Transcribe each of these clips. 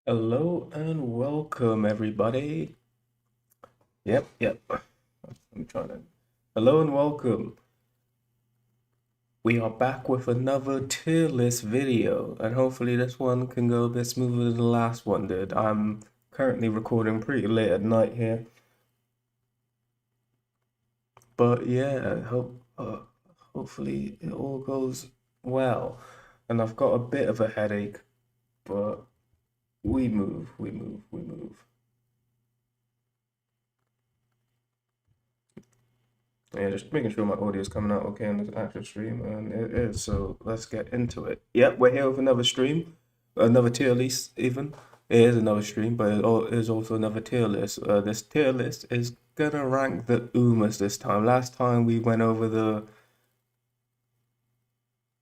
Hello and welcome, everybody. Yep. I'm trying to. Hello and welcome. We are back with another tier list video, and hopefully this one can go a bit smoother than the last one did. I'm currently recording pretty late at night here, but yeah, hopefully it all goes well. And I've got a bit of a headache, but we move. Yeah, just making sure my audio is coming out okay on this actual stream, and it is. So let's get into it. Yep, we're here with another stream, another tier list. Even it is another stream, but it is also another tier list. This tier list is gonna rank the Umas this time. Last time we went over the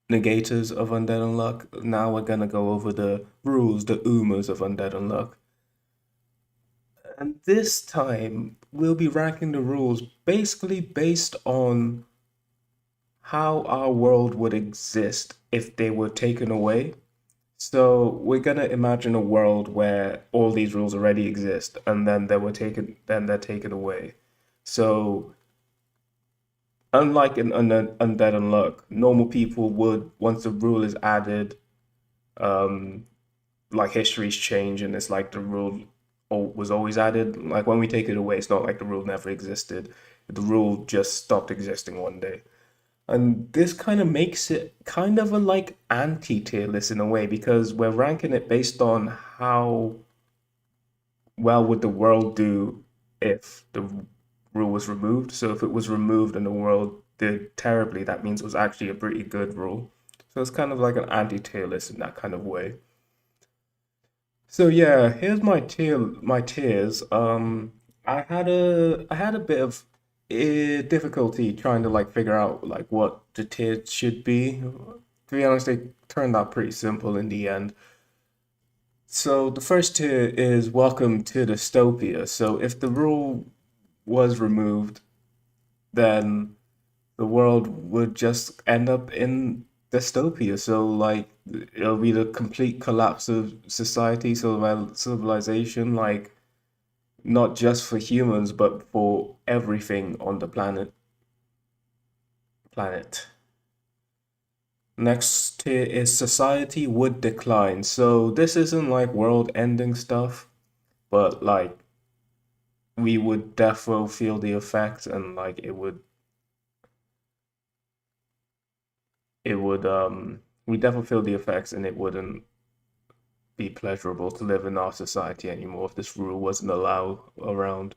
negators of Undead Unluck. Now we're gonna go over the rules, the Umas of Undead Unluck. And this time we'll be ranking the rules basically based on how our world would exist if they were taken away. So we're gonna imagine a world where all these rules already exist and then they're taken away. So unlike in Undead Unluck, normal people would, once the rule is added, um, like histories change and it's like the rule was always added. Like when we take it away, it's not like the rule never existed. The rule just stopped existing one day. And this kind of makes it kind of a like anti-tier list in a way because we're ranking it based on how well would the world do if the rule was removed. So if it was removed and the world did terribly, that means it was actually a pretty good rule. So it's kind of like an anti-tier list in that kind of way. So yeah, here's my tiers. I had a bit of difficulty trying to like figure out like what the tiers should be. To be honest, they turned out pretty simple in the end. So the first tier is Welcome to Dystopia. So if the rule was removed, then the world would just end up in dystopia. So like it'll be the complete collapse of society, civilization, like not just for humans, but for everything on the planet. Next tier is society would decline. So this isn't like world ending stuff, but like we would definitely feel the effects and like it would we definitely feel the effects and it wouldn't be pleasurable to live in our society anymore if this rule wasn't allowed around.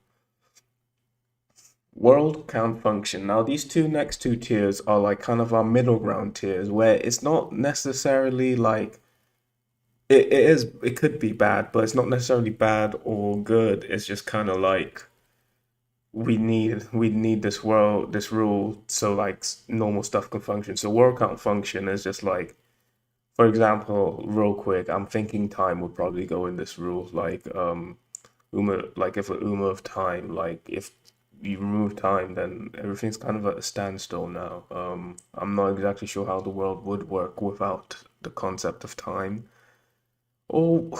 World count function. Now, these next two tiers are like kind of our middle ground tiers where it's not necessarily like it could be bad, but it's not necessarily bad or good. It's just kind of like we need this rule so like normal stuff can function. So world count function is just like, for example, real quick, I'm thinking time would probably go in this rule. Like Uma, like if a Uma of time, like if you remove time, then everything's kind of at a standstill now. I'm not exactly sure how the world would work without the concept of time. Oh,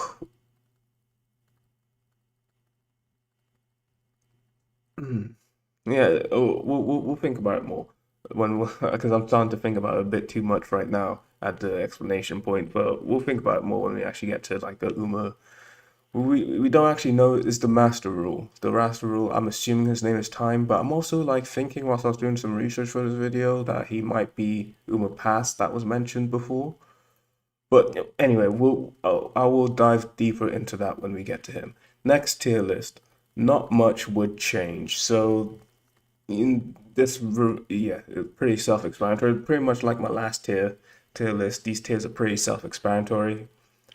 yeah. Oh, we'll think about it more when because I'm starting to think about it a bit too much right now at the explanation point. But we'll think about it more when we actually get to like the Uma. We don't actually know is the master rule. The master rule, I'm assuming his name is Time, but I'm also like thinking whilst I was doing some research for this video that he might be Uma Past that was mentioned before. But anyway, I will dive deeper into that when we get to him. Next tier list, not much would change. So in yeah, it's pretty self-explanatory. Pretty much like my last tier list. These tiers are pretty self-explanatory.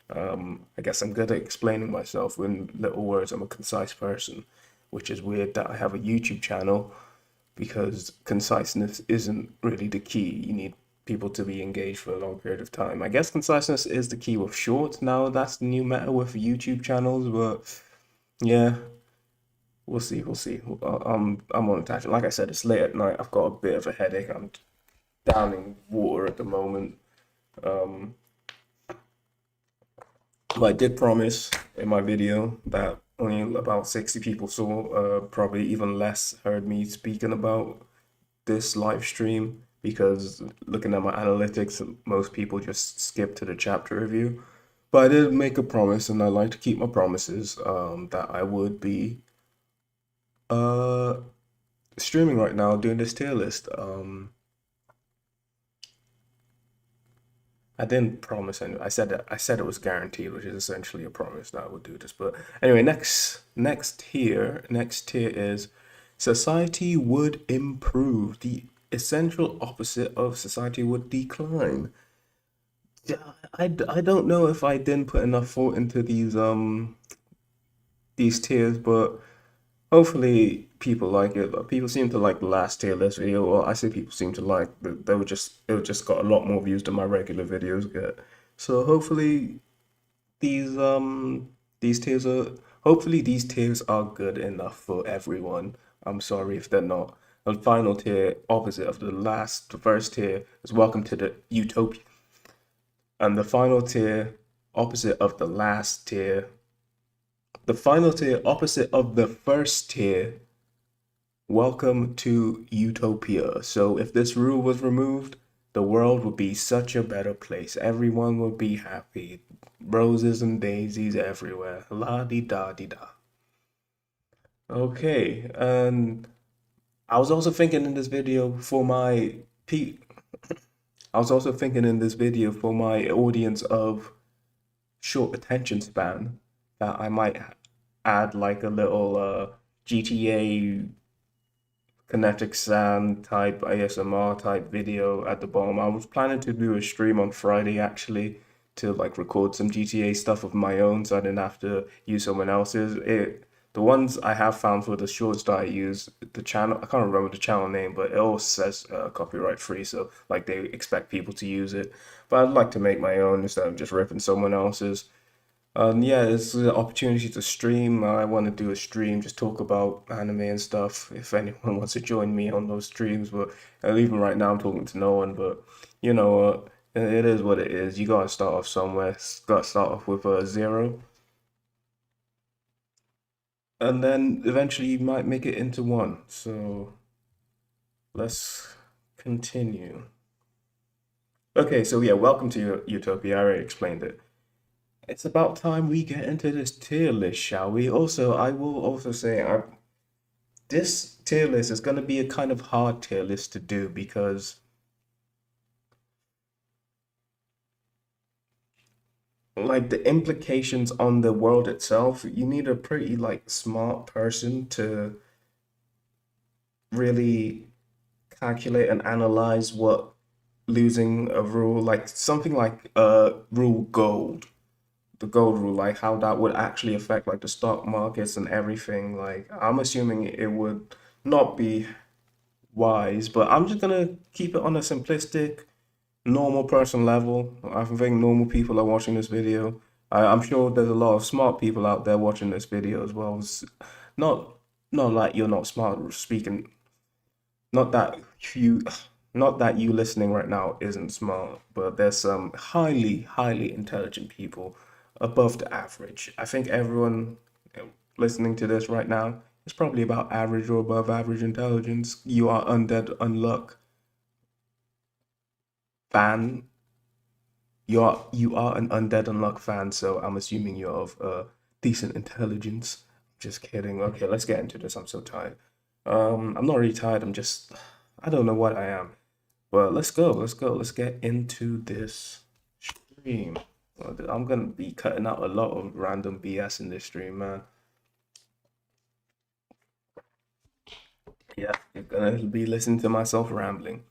I guess I'm good at explaining myself in little words. I'm a concise person, which is weird that I have a YouTube channel because conciseness isn't really the key. You need people to be engaged for a long period of time. I guess conciseness is the key with shorts. Now that's the new meta with YouTube channels, but yeah, we'll see. I'm on a tangent. Like I said, it's late at night. I've got a bit of a headache. I'm downing water at the moment. Um, But I did promise in my video that only about 60 people saw, probably even less heard me speaking about this live stream because looking at my analytics, most people just skip to the chapter review. But I did make a promise, and I like to keep my promises, that I would be uh streaming right now doing this tier list. I didn't promise any. I said it was guaranteed, which is essentially a promise that I would do this. But anyway, next tier is society would improve. The essential opposite of society would decline. Yeah, I don't know if I didn't put enough thought into these tiers, but hopefully people like it. People seem to like the last tier list video, or I say people seem to like they were just it just got a lot more views than my regular videos get. So these tiers are hopefully these tiers are good enough for everyone. I'm sorry if they're not. The final tier, opposite of the first tier, is welcome to the utopia. And the final tier, opposite of the last tier, the final tier, opposite of the first tier, welcome to Utopia. So if this rule was removed, the world would be such a better place. Everyone would be happy. Roses and daisies everywhere. La di da di da. Okay, and I was also thinking in this video for my pe I was also thinking in this video for my audience of short attention span that I might add like a little GTA kinetic sand type ASMR type video at the bottom. I was planning to do a stream on Friday actually to like record some GTA stuff of my own so I didn't have to use someone else's. The ones I have found for the shorts that I use, the channel, I can't remember the channel name, but it all says copyright free, so like they expect people to use it. But I'd like to make my own instead of just ripping someone else's. Yeah, it's an opportunity to stream. I want to do a stream, just talk about anime and stuff. If anyone wants to join me on those streams, but even right now I'm talking to no one. But you know what? It is what it is. You gotta start off somewhere. Gotta start off with a zero, and then eventually you might make it into one. So let's continue. Okay, so yeah, welcome to Utopia. I already explained it. It's about time we get into this tier list, shall we? Also, I will also say this tier list is going to be a kind of hard tier list to do because like the implications on the world itself, you need a pretty like smart person to really calculate and analyze what losing a rule like something like rule gold, the gold rule, like how that would actually affect like the stock markets and everything. Like I'm assuming it would not be wise, but I'm just gonna keep it on a simplistic normal person level. I think normal people are watching this video. I'm sure there's a lot of smart people out there watching this video as well. Not not like you're not smart speaking. Not that you, not that you listening right now isn't smart, but there's some highly intelligent people above the average. I think everyone listening to this right now is probably about average or above average intelligence. You are Undead Unluck fan. You are an Undead Unluck fan, so I'm assuming you're of decent intelligence. Just kidding. Okay, let's get into this. I'm so tired. I'm not really tired. I don't know what I am. But let's go. Let's go. Let's get into this stream. I'm gonna be cutting out a lot of random BS in this stream, man. Yeah, you're gonna be listening to myself rambling.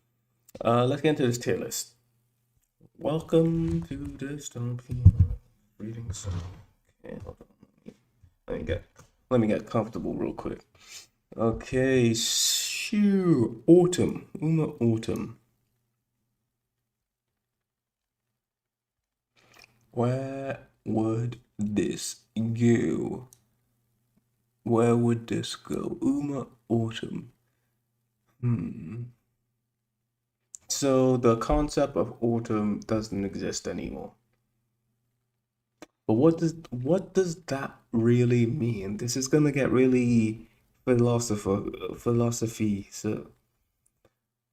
Let's get into this tier list. Welcome to dystopia. Reading some. Okay, hold on. Let me get comfortable real quick. Okay, shoo. Autumn. Autumn. Where would this go? Where would this go? Autumn. So the concept of autumn doesn't exist anymore. But what does that really mean? This is gonna get really philosophy. So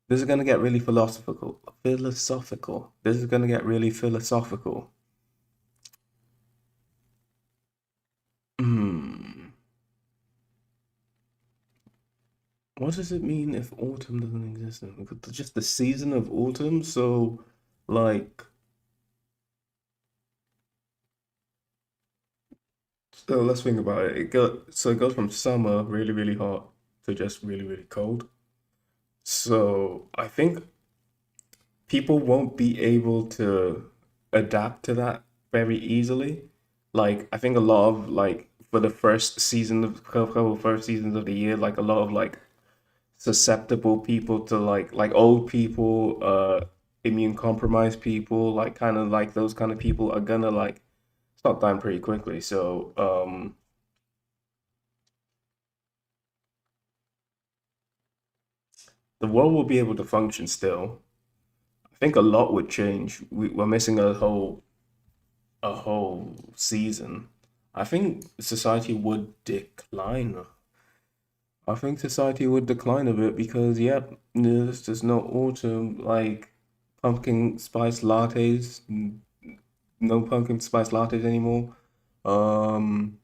this is gonna get really philosophical. Philosophical. This is gonna get really philosophical. Hmm. What does it mean if autumn doesn't exist? Just the season of autumn. So, like, so let's think about it. It goes from summer, really, really hot, to just really, really cold. So I think people won't be able to adapt to that very easily. Like I think a lot of like for the couple first seasons of the year, like a lot of like susceptible people to like old people, immune compromised people, like kind of like those kind of people are gonna like stop dying pretty quickly. So the world will be able to function still. I think a lot would change. We're missing a whole season. I think society would decline. I think society would decline a bit because, yep, there's just no autumn, like pumpkin spice lattes, no pumpkin spice lattes anymore. Um,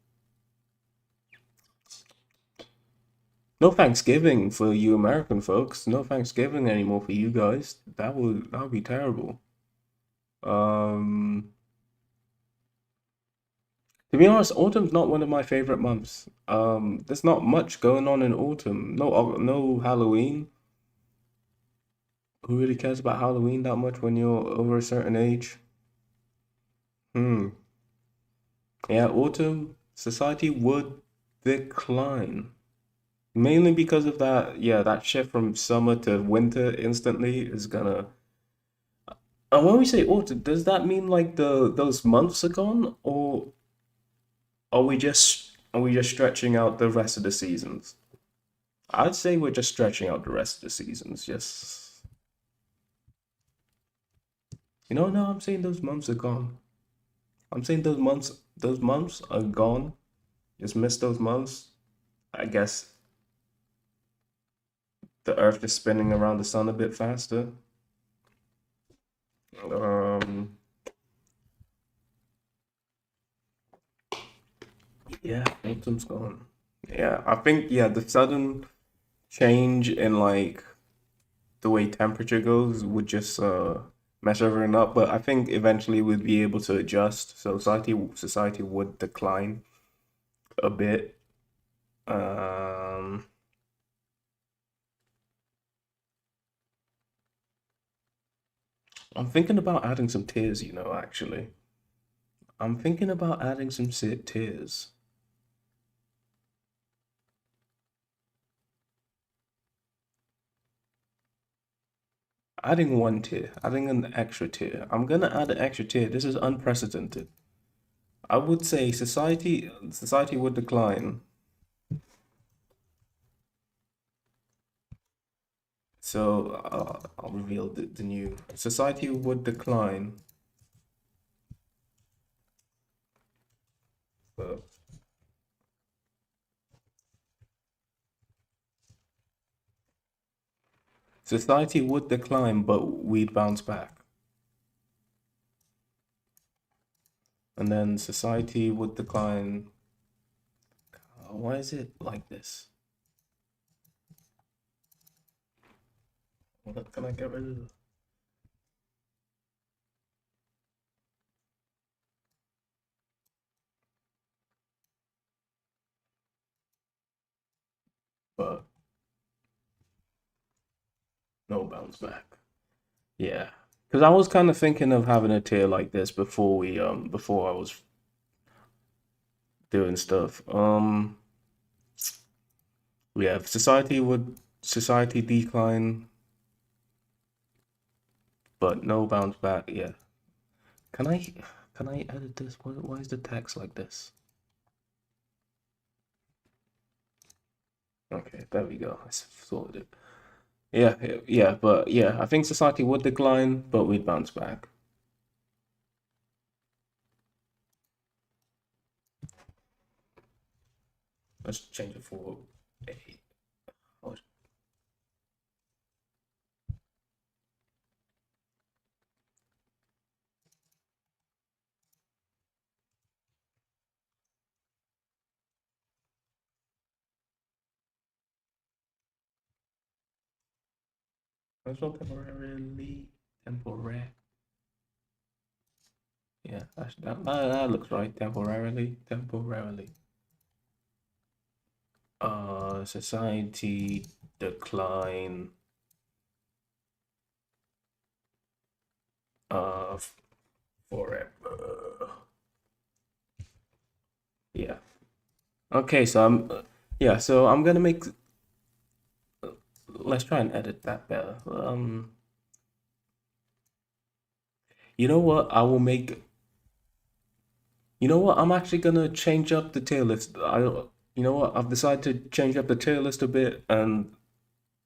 no Thanksgiving for you American folks. No Thanksgiving anymore for you guys. That would be terrible. Um, To be honest, autumn's not one of my favorite months. There's not much going on in autumn. No Halloween. Who really cares about Halloween that much when you're over a certain age? Hmm. Yeah, autumn society would decline. Mainly because of that, yeah, that shift from summer to winter instantly is gonna. And when we say autumn, does that mean like those months are gone, or are we just stretching out the rest of the seasons? I'd say we're just stretching out the rest of the seasons. Just no, I'm saying those months are gone. I'm saying those months are gone. Just miss those months. I guess the Earth is spinning around the sun a bit faster. Um, yeah, autumn's gone. Yeah, I think the sudden change in like the way temperature goes would just mess everything up. But I think eventually we'd be able to adjust. So society would decline a bit. Um, I'm thinking about adding some tiers, actually. I'm thinking about adding some tiers. Adding one tier, adding an extra tier. I'm gonna add an extra tier. This is unprecedented. I would say society would decline. So I'll reveal the new society would decline. But society would decline, but we'd bounce back. And then society would decline. Why is it like this? What can I get rid of? But no bounce back. Yeah, because I was kind of thinking of having a tier like this before I was doing stuff. Yeah, society decline, but no bounce back. Yeah, can I can I edit this? Why is the text like this? Okay, there we go. I sorted it. Yeah, yeah, but yeah, I think society would decline, but we'd bounce back. Let's change it for a. What? Let's go temporarily. Temporary. Yeah, that looks right. Temporarily. Temporarily. Society decline. Uh, forever. Yeah. Okay, so yeah, so I'm gonna make. Let's try and edit that better. You know what? I will make. You know what? I'm actually gonna change up the tier list. You know what? I've decided to change up the tier list a bit, and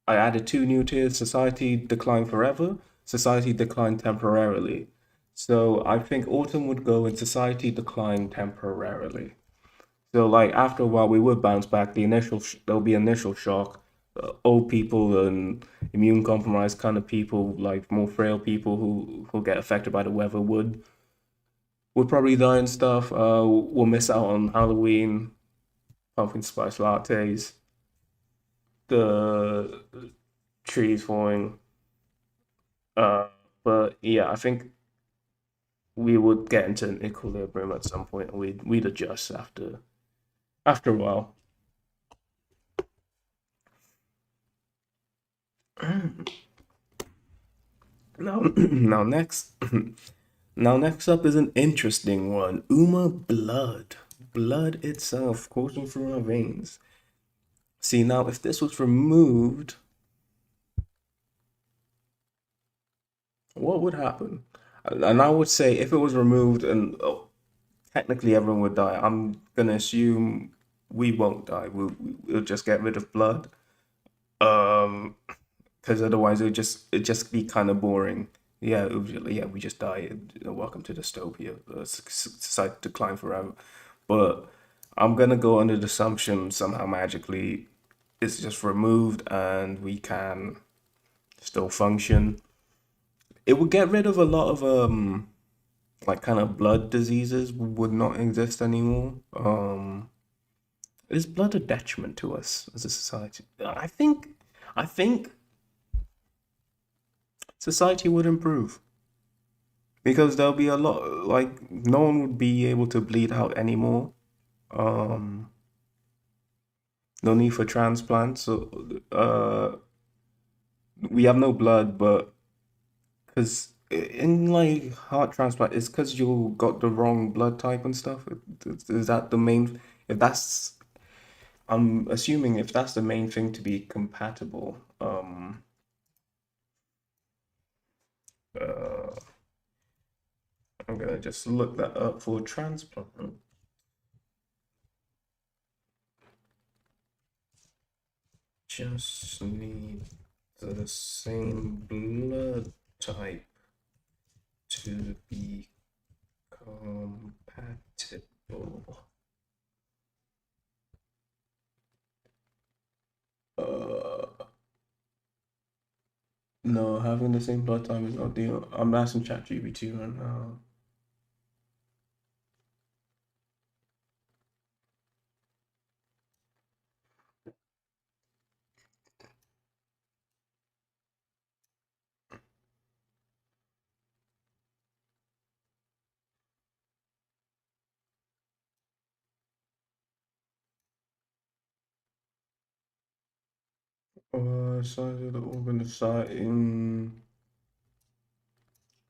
I added two new tiers: Society Decline Forever, Society Decline Temporarily. So I think Autumn would go in Society Decline Temporarily. So like after a while, we would bounce back. There'll be initial shock. Old people and immune compromised kind of people, like more frail people who get affected by the weather would probably die and stuff. We'll miss out on Halloween, pumpkin spice lattes, the trees falling. Uh, but yeah, I think we would get into an equilibrium at some point, and we'd adjust after a while. Now, now next, now next up is an interesting one. Uma blood, blood itself coursing through our veins. See now, if this was removed, what would happen? And I would say if it was removed and technically everyone would die, I'm gonna assume we won't die. We'll just get rid of blood. Um, because otherwise it just be kind of boring. Yeah, yeah, we just die. Welcome to dystopia. Society decline forever. But I'm gonna go under the assumption somehow magically it's just removed and we can still function. It would get rid of a lot of like kind of blood diseases would not exist anymore. Is blood a detriment to us as a society? I think society would improve because there'll be a lot like no one would be able to bleed out anymore. Um, no need for transplants. So we have no blood, but because in like heart transplant, it's because you got the wrong blood type and stuff. Is that the main? If that's, I'm assuming if that's the main thing to be compatible. Uh, I'm gonna just look that up for transplant. Just need the same blood type to be compatible. Uh, no, having the same blood type is not deal. I'm asking ChatGPT right now. Size of the organ site in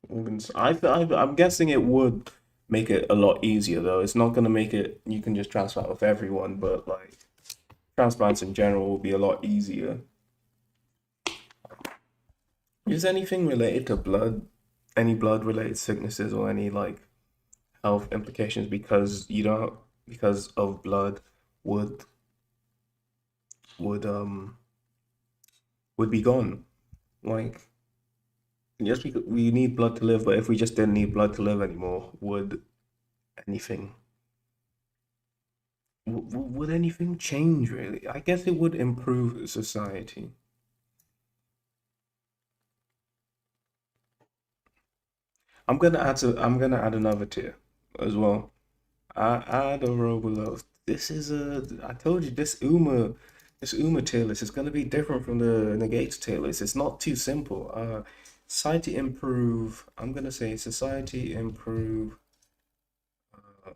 organs. I'm guessing it would make it a lot easier though. It's not gonna make it you can just transplant with everyone, but like transplants in general will be a lot easier. Is anything related to blood, any blood related sicknesses or any like health implications because you don't because of blood would would um would be gone. Like yes, we need blood to live, but if we just didn't need blood to live anymore, anything would anything change really? I guess it would improve society. I'm gonna add another tier as well. I add a row below. This is a I told you this Uma tier list is gonna be different from the negates tier list. It's not too simple. Society improve. I'm gonna say society improve. Uh,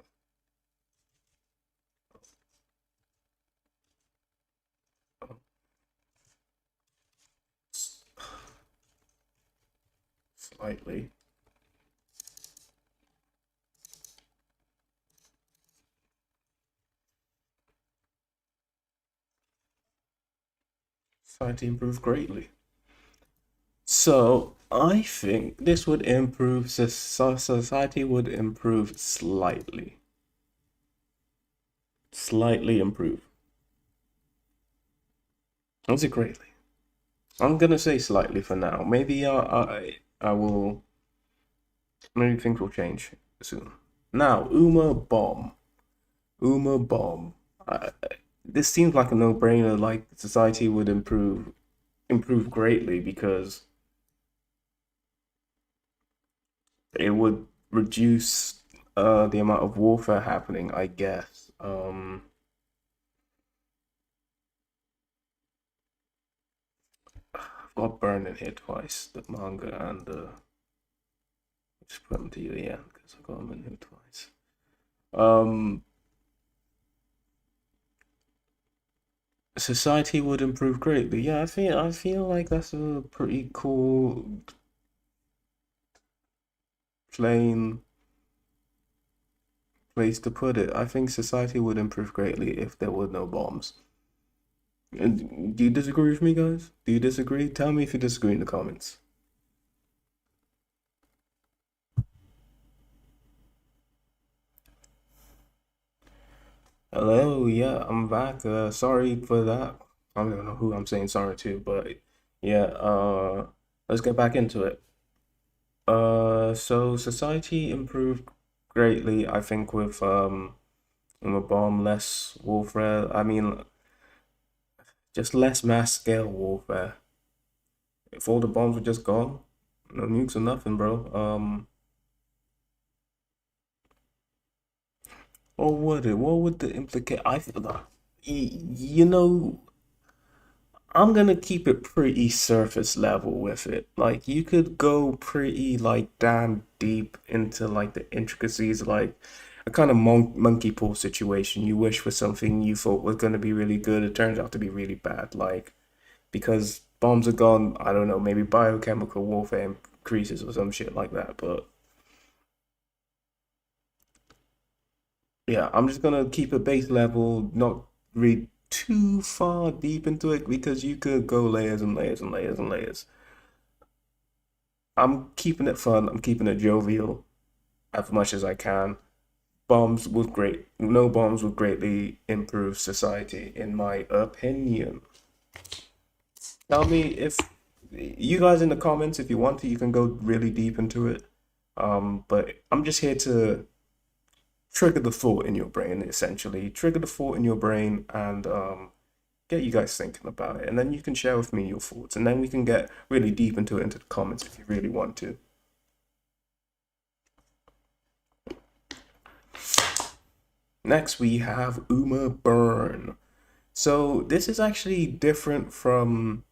Slightly. Society improve greatly. So I think this would improve society would improve slightly. Slightly improve. Was it greatly? I'm gonna say slightly for now. Maybe I will. Maybe things will change soon. Now, Uma Bomb. Uma Bomb. This seems like a no-brainer. Like society would improve greatly because it would reduce the amount of warfare happening, I guess. I've got Burn in here twice, the manga and the just put them to you, yeah, because I got them in here twice. Um, Society would improve greatly. Yeah, I feel like that's a pretty cool plain place to put it. I think society would improve greatly if there were no bombs. And do you disagree with me, guys? Do you disagree? Tell me if you disagree in the comments. Hello, yeah, I'm back. Sorry for that. I don't know who I'm saying sorry to, but yeah, let's get back into it. So society improved greatly, I think, with a bomb, less warfare. I mean, just less mass scale warfare. If all the bombs were just gone, no nukes or nothing, bro. What would it? What would the implicate? I feel that, you know, I'm gonna keep it pretty surface level with it. Like you could go pretty like damn deep into like the intricacies, like a kind of monkey paw situation. You wish for something you thought was gonna be really good, it turns out to be really bad. Like because bombs are gone, I don't know, maybe biochemical warfare increases or some shit like that. But yeah, I'm just gonna keep it base level, not read too far deep into it because you could go layers and layers and layers and layers. I'm keeping it fun. I'm keeping it jovial as much as I can. No bombs would greatly improve society, in my opinion. Tell me if you guys in the comments, if you want to, you can go really deep into it. But I'm just here to trigger the thought in your brain, essentially. Trigger the thought in your brain and get you guys thinking about it. And then you can share with me your thoughts. And then we can get really deep into it into the comments if you really want to. Next, we have Uma Burn. So this is actually different from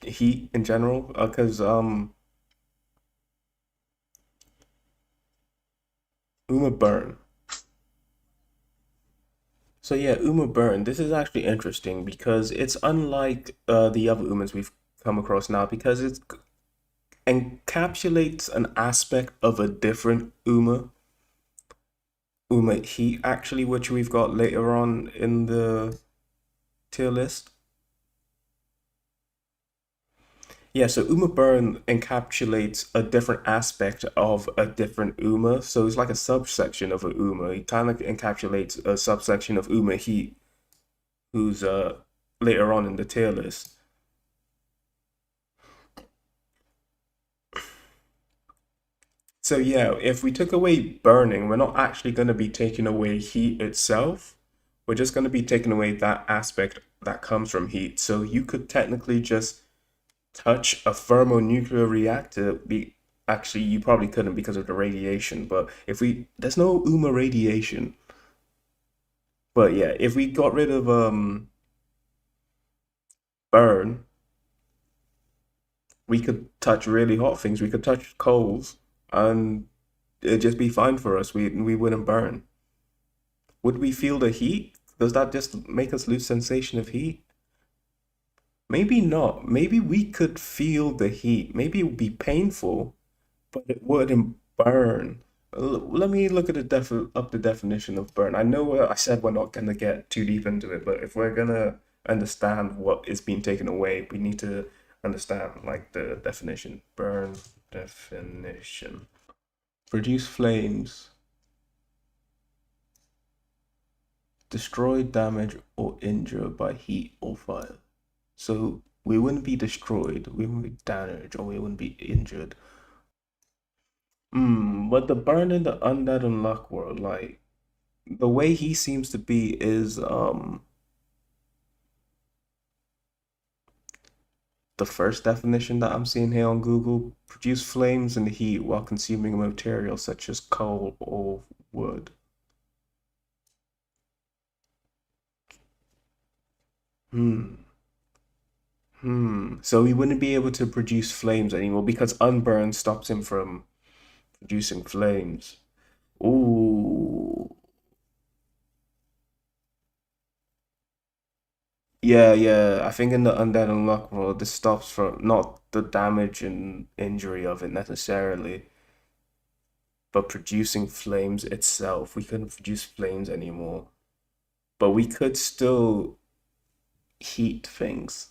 Heat in general, because Uma Burn. So yeah, Uma Burn. This is actually interesting because it's unlike the other Umas we've come across now because it encapsulates an aspect of a different Uma Heat actually, which we've got later on in the tier list. Yeah, so Uma Burn encapsulates a different aspect of a different Uma. So it's like a subsection of a Uma. It kind of encapsulates a subsection of Uma Heat, who's later on in the tier list. So yeah, if we took away burning, we're not actually going to be taking away heat itself. we're just going to be taking away that aspect that comes from heat. So you could technically just touch a thermonuclear reactor. Actually, you probably couldn't because of the radiation. But if we there's no UMA radiation. But yeah, if we got rid of burn, we could touch really hot things. We could touch coals, and it'd just be fine for us. We wouldn't burn. Would we feel the heat? Does that just make us lose sensation of heat? Maybe not. Maybe we could feel the heat. Maybe it would be painful, but it wouldn't burn. Let me look at the definition of burn. I know I said we're not gonna get too deep into it, but if we're gonna understand what is being taken away, we need to understand like the definition. Burn definition. Produce flames, destroy, damage, or injure by heat or fire. So we wouldn't be destroyed, we wouldn't be damaged, or we wouldn't be injured. But the burn in the Undead Unluck world, like the way he seems to be is the first definition that I'm seeing here on Google: produce flames and heat while consuming a material such as coal or wood. Hmm. So he wouldn't be able to produce flames anymore because unburn stops him from producing flames. Ooh. Yeah, yeah. I think in the Undead Unluck world, this stops from not the damage and injury of it necessarily, but producing flames itself. We couldn't produce flames anymore, but we could still heat things.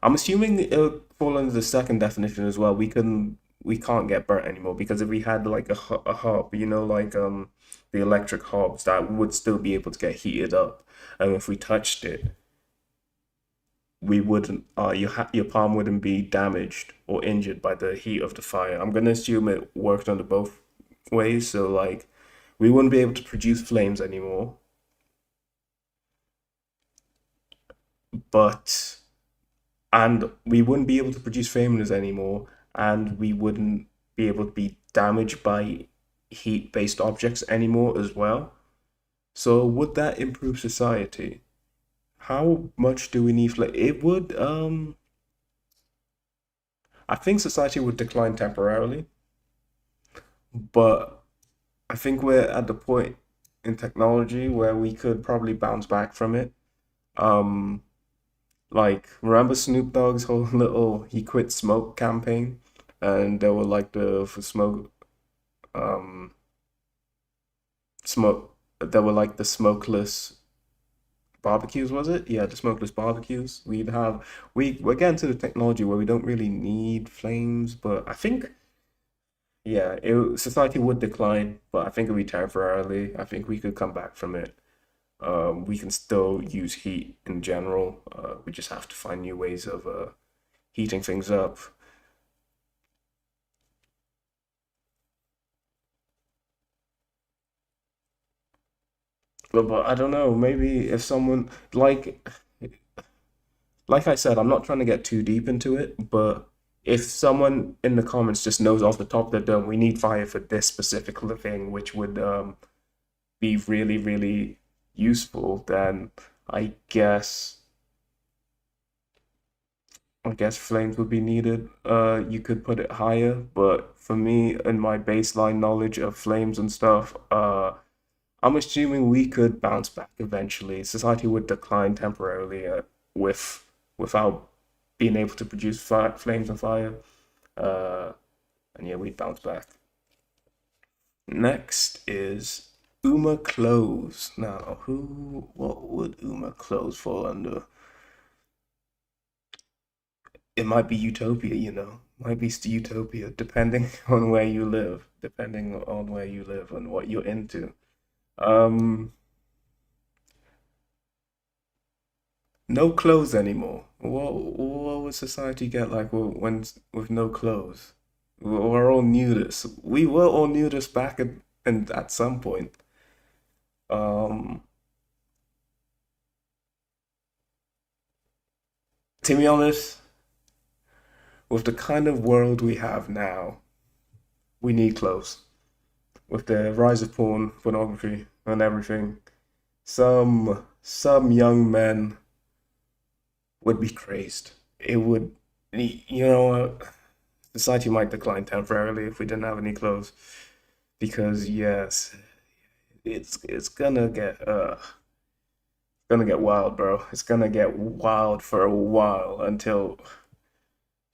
I'm assuming it'll fall under the second definition as well. We can't get burnt anymore because if we had like a hob, like the electric hobs that would still be able to get heated up, and if we touched it, we wouldn't your palm wouldn't be damaged or injured by the heat of the fire. I'm gonna assume it worked under both ways, so like we wouldn't be able to produce flames anymore, but and we wouldn't be able to produce flames anymore, and we wouldn't be able to be damaged by heat-based objects anymore as well. So would that improve society? How much do we need it would I think society would decline temporarily, but I think we're at the point in technology where we could probably bounce back from it. Um, like remember Snoop Dogg's whole little he quit smoke campaign, and there were like the for smoke um smoke there were like the smokeless barbecues, was it? Yeah, the smokeless barbecues. We're getting to the technology where we don't really need flames, but I think yeah, society would decline, but I think it'll be temporarily. I think we could come back from it. We can still use heat in general. We just have to find new ways of heating things up. But I don't know. Maybe if someone like I said, I'm not trying to get too deep into it, but if someone in the comments just knows off the top of their dome, we need fire for this specific thing, which would be really, really useful, then I guess I guess flames would be needed. You could put it higher, but for me and my baseline knowledge of flames and stuff, I'm assuming we could bounce back eventually. Society would decline temporarily without being able to produce flames and fire. Uh, and yeah, we'd bounce back. Next is Uma clothes. Now, what would Uma clothes fall under? It might be utopia, might be utopia, depending on where you live, and what you're into. Um, no clothes anymore. What would society get like when with no clothes? We're all nudists. We were all nudists back at some point. Um, to be honest, with the kind of world we have now, we need clothes. With the rise of pornography, and everything, some young men would be crazed. It would, you know what? Society might decline temporarily if we didn't have any clothes, because yes, it's gonna get wild, bro. It's gonna get wild for a while until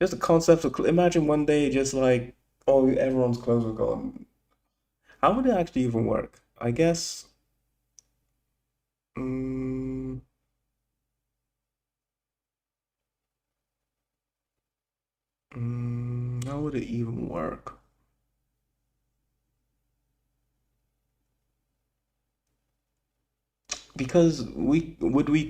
just the concept of imagine one day just like oh everyone's clothes are gone. How would it actually even work? I guess. Mm, how would it even work? Because we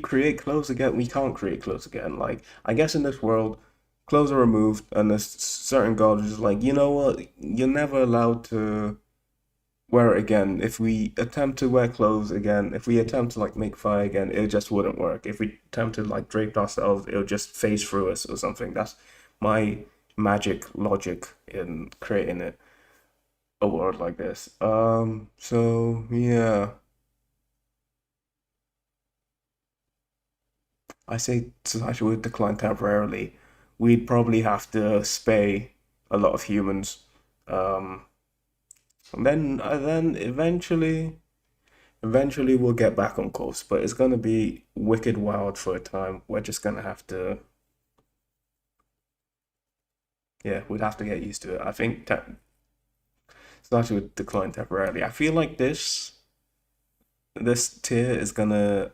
create clothes again? We can't create clothes again. Like I guess in this world, clothes are removed, and there's certain God is just like you know what? You're never allowed to wear it again. If we attempt to wear clothes again, if we attempt to like make fire again, it just wouldn't work. If we attempt to like drape ourselves, it'll just phase through us or something. That's my magic logic in creating a world like this. So yeah, I say society would decline temporarily. We'd probably have to spay a lot of humans. Um, and then eventually we'll get back on course, but it's gonna be wicked wild for a time. We're just gonna have to, yeah, we'd have to get used to it. I think society would decline temporarily. I feel like this tier is gonna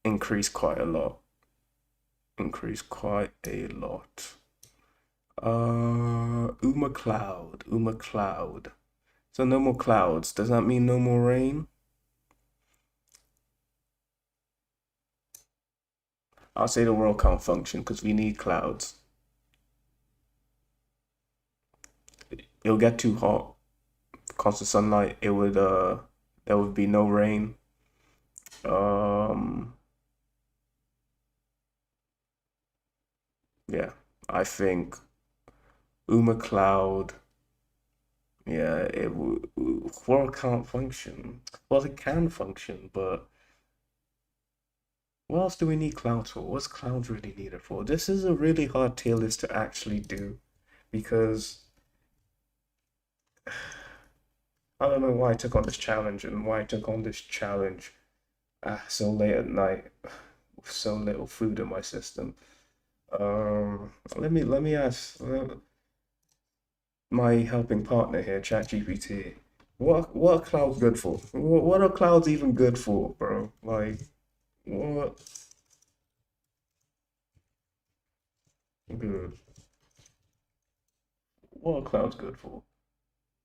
increase quite a lot. Increase quite a lot. Uma Cloud. So no more clouds. Does that mean no more rain? I'll say the world can't function because we need clouds. It'll get too hot. Constant sunlight. There would be no rain. Um, yeah, I think Uma Cloud. Yeah, world can't function. Well, it can function, but what else do we need clouds for? What's clouds really needed for? This is a really hard tier list to actually do because I don't know why I took on this challenge and why I took on this challenge so late at night with so little food in my system. Let me ask my helping partner here, ChatGPT. What are clouds good for? What are clouds even good for, bro? Like what good? What are clouds good for?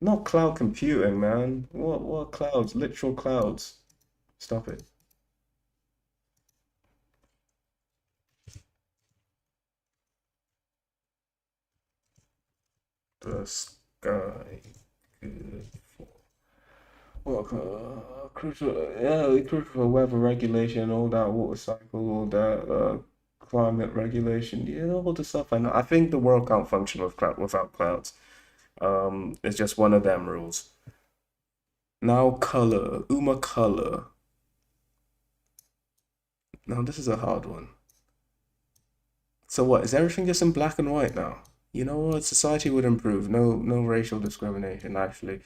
Not cloud computing, man. What are clouds? Literal clouds. Stop it. The sky good for. What crucial? Yeah, crucial for weather regulation, all that water cycle, all that climate regulation. Yeah, all the stuff I know. I think the world can't function without clouds. It's just one of them rules. Now color, Uma color. Now this is a hard one. So what? Is everything just in black and white now? You know what? Society would improve. No racial discrimination. Actually,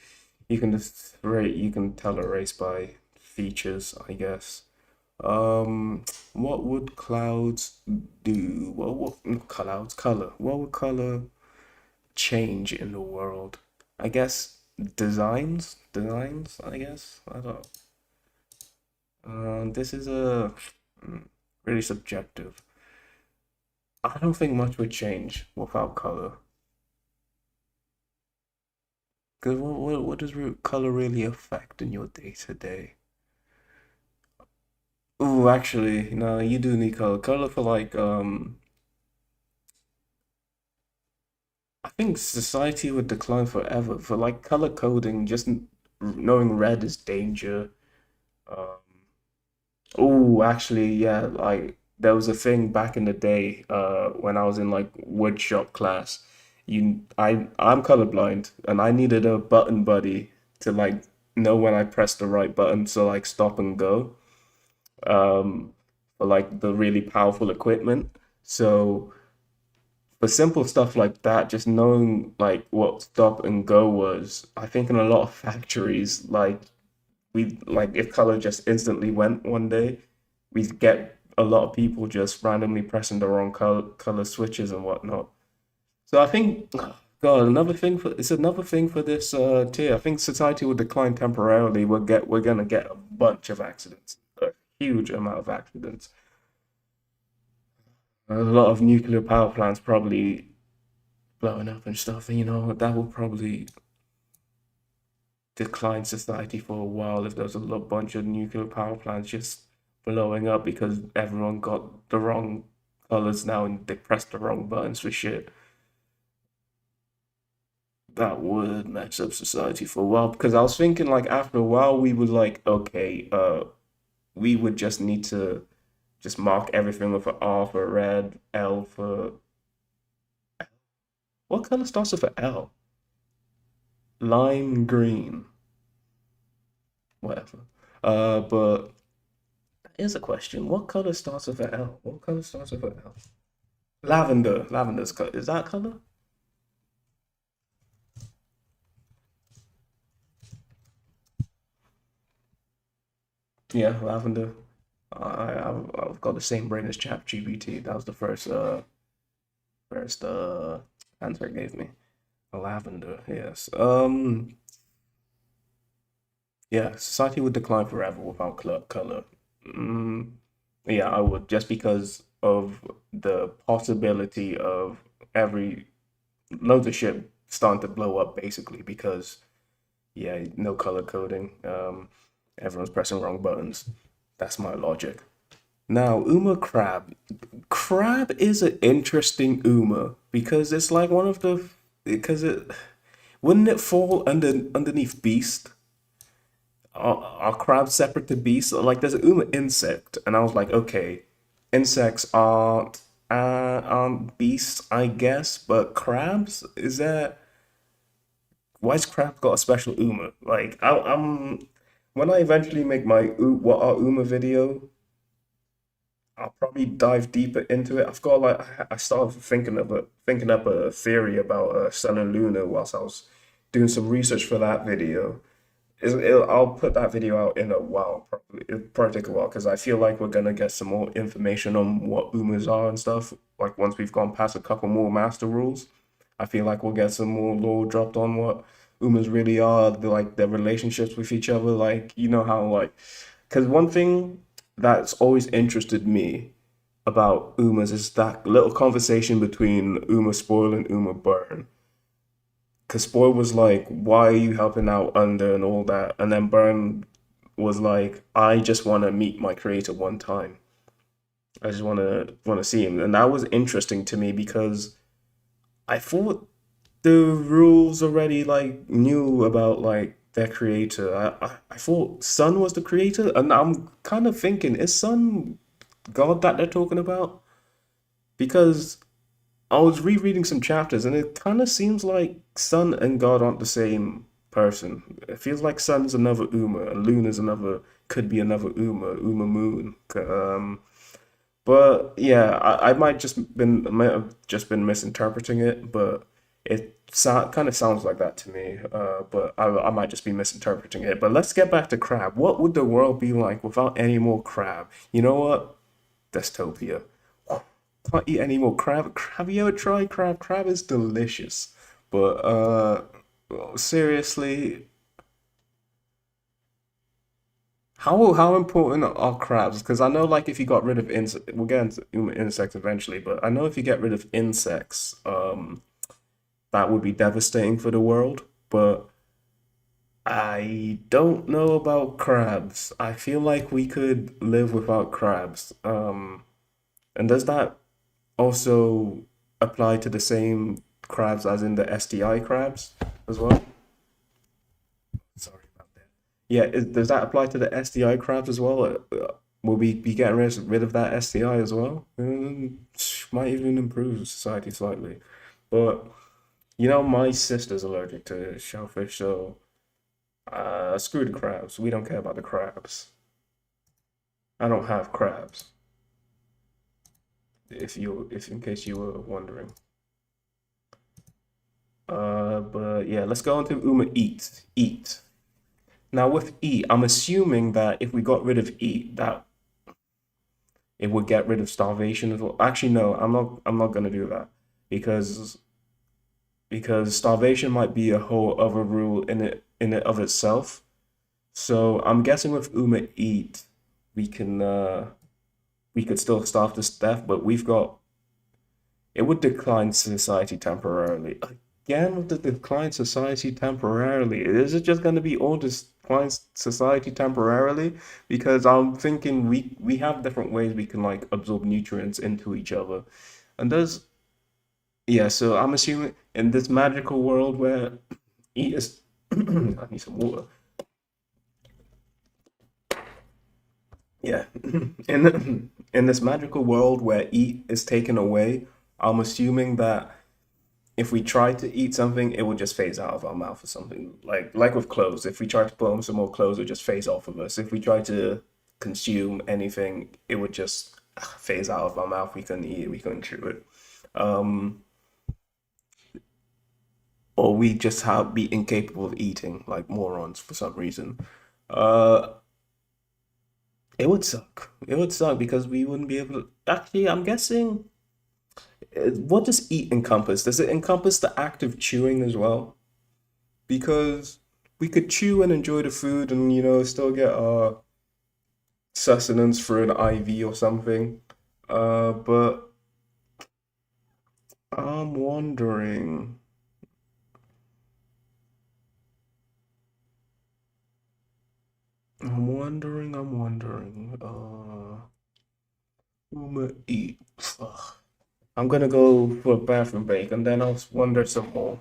you can just rate. You can tell a race by features, I guess. What would clouds do? What clouds color? What would color change in the world? I guess designs. I guess I don't. This is a really subjective. I don't think much would change without color. Because what does color really affect in your day to day? Oh, actually, no, you do need color. Color for like I think society would decline forever for like color coding. Just knowing red is danger. Um, oh, actually, yeah, like there was a thing back in the day, when I was in like wood shop class. I'm colorblind, and I needed a button buddy to like know when I pressed the right button to like stop and go. For like the really powerful equipment. So for simple stuff like that, just knowing like what stop and go was, I think in a lot of factories, like we like if color just instantly went one day, we'd get a lot of people just randomly pressing the wrong color switches and whatnot. So I think, God, another thing for it's another thing for this tier. I think society will decline temporarily. We're gonna get a bunch of accidents, a huge amount of accidents. A lot of nuclear power plants probably blowing up and stuff. And, that will probably decline society for a while if there's a bunch of nuclear power plants just blowing up because everyone got the wrong colors now and they pressed the wrong buttons for shit. That would mess up society for a while because I was thinking like after a while we would like okay, we would just need to just mark everything with an R for red, L for what color starts with an L? Lime green, whatever. But here's a question: what color starts with an L? What color starts with an L? Lavender. Lavender's color. Is that color? Yeah, lavender. I've got the same brain as ChatGPT. That was the first answer it gave me. Lavender. Yes. Yeah. Society would decline forever without color. Mm, yeah, I would just because of the possibility of every loads of shit starting to blow up basically because yeah, no color coding. Everyone's pressing wrong buttons. That's my logic. Now, Uma Crab. Crab is an interesting Uma because it's like one of the because it wouldn't it fall underneath Beast? Are crabs separate to beasts? Like there's an Uma insect, and I was like, okay, insects aren't beasts, I guess, but crabs is that why's crab got a special Uma? Like I'm when I eventually make my what are Uma video, I'll probably dive deeper into it. I've got like I started thinking up a theory about Sun and Luna whilst I was doing some research for that video. I'll put that video out in a while. Probably it'll probably take a while because I feel like we're gonna get some more information on what Umas are and stuff. Like once we've gone past a couple more master rules, I feel like we'll get some more lore dropped on what Umas really are, like their relationships with each other. Like you know how like, because one thing that's always interested me about Umas is that little conversation between Uma Spoil and Uma Burn. Because Spoil was like, "Why are you helping out Under and all that?" And then Burn was like, "I just want to meet my creator one time. I just want to see him." And that was interesting to me because I thought the rules already like knew about like their creator. I thought Sun was the creator, and I'm kind of thinking, is Sun God that they're talking about? Because I was rereading some chapters, and it kind of seems like Sun and God aren't the same person. It feels like Sun's another Uma, and Luna's another, could be another Uma Moon. But yeah, I might have just been misinterpreting it, but kind of sounds like that to me. But I might just be misinterpreting it. But let's get back to crab. What would the world be like without any more crab? You know what? Dystopia. Can't eat any more crab. Have you ever tried crab? Crab is delicious. But seriously, how important are crabs? Because I know like if you got rid of insects, we'll get into insects eventually, but I know if you get rid of insects, that would be devastating for the world. But I don't know about crabs. I feel like we could live without crabs. And does that also apply to the same crabs as in the STI crabs as well? Sorry. Yeah, does that apply to the SDI crabs as well? Will we be getting rid of that SDI as well? Might even improve society slightly. But you know, my sister's allergic to shellfish, so screw the crabs. We don't care about the crabs. I don't have crabs. If in case you were wondering. But yeah, let's go into Uma eat. Eat. Now with eat, I'm assuming that if we got rid of eat, that it would get rid of starvation as well. Actually, no, I'm not gonna do that because starvation might be a whole other rule in it of itself. So I'm guessing with Uma eat, we can we could still starve to death, but we've got it would decline society temporarily. Again, with the decline society temporarily, is it just going to be all decline society temporarily? Because I'm thinking we have different ways we can like absorb nutrients into each other, and there's yeah. So I'm assuming in this magical world where eat is, I need some water. Yeah, in this magical world where eat is taken away, I'm assuming that if we try to eat something, it would just phase out of our mouth or something. Like with clothes, if we try to put on some more clothes, it would just phase off of us. If we try to consume anything, it would just phase out of our mouth. We couldn't eat it, we couldn't chew it. Um, or we just have be incapable of eating, like morons for some reason. Uh, it would suck. It would suck because we wouldn't be able to. Actually, I'm guessing. What does eat encompass? Does it encompass the act of chewing as well? Because we could chew and enjoy the food and still get our sustenance through an IV or something. But I'm wondering. I'm wondering. What am I eat? Ugh. I'm gonna go for a bathroom break and then I'll wonder some more.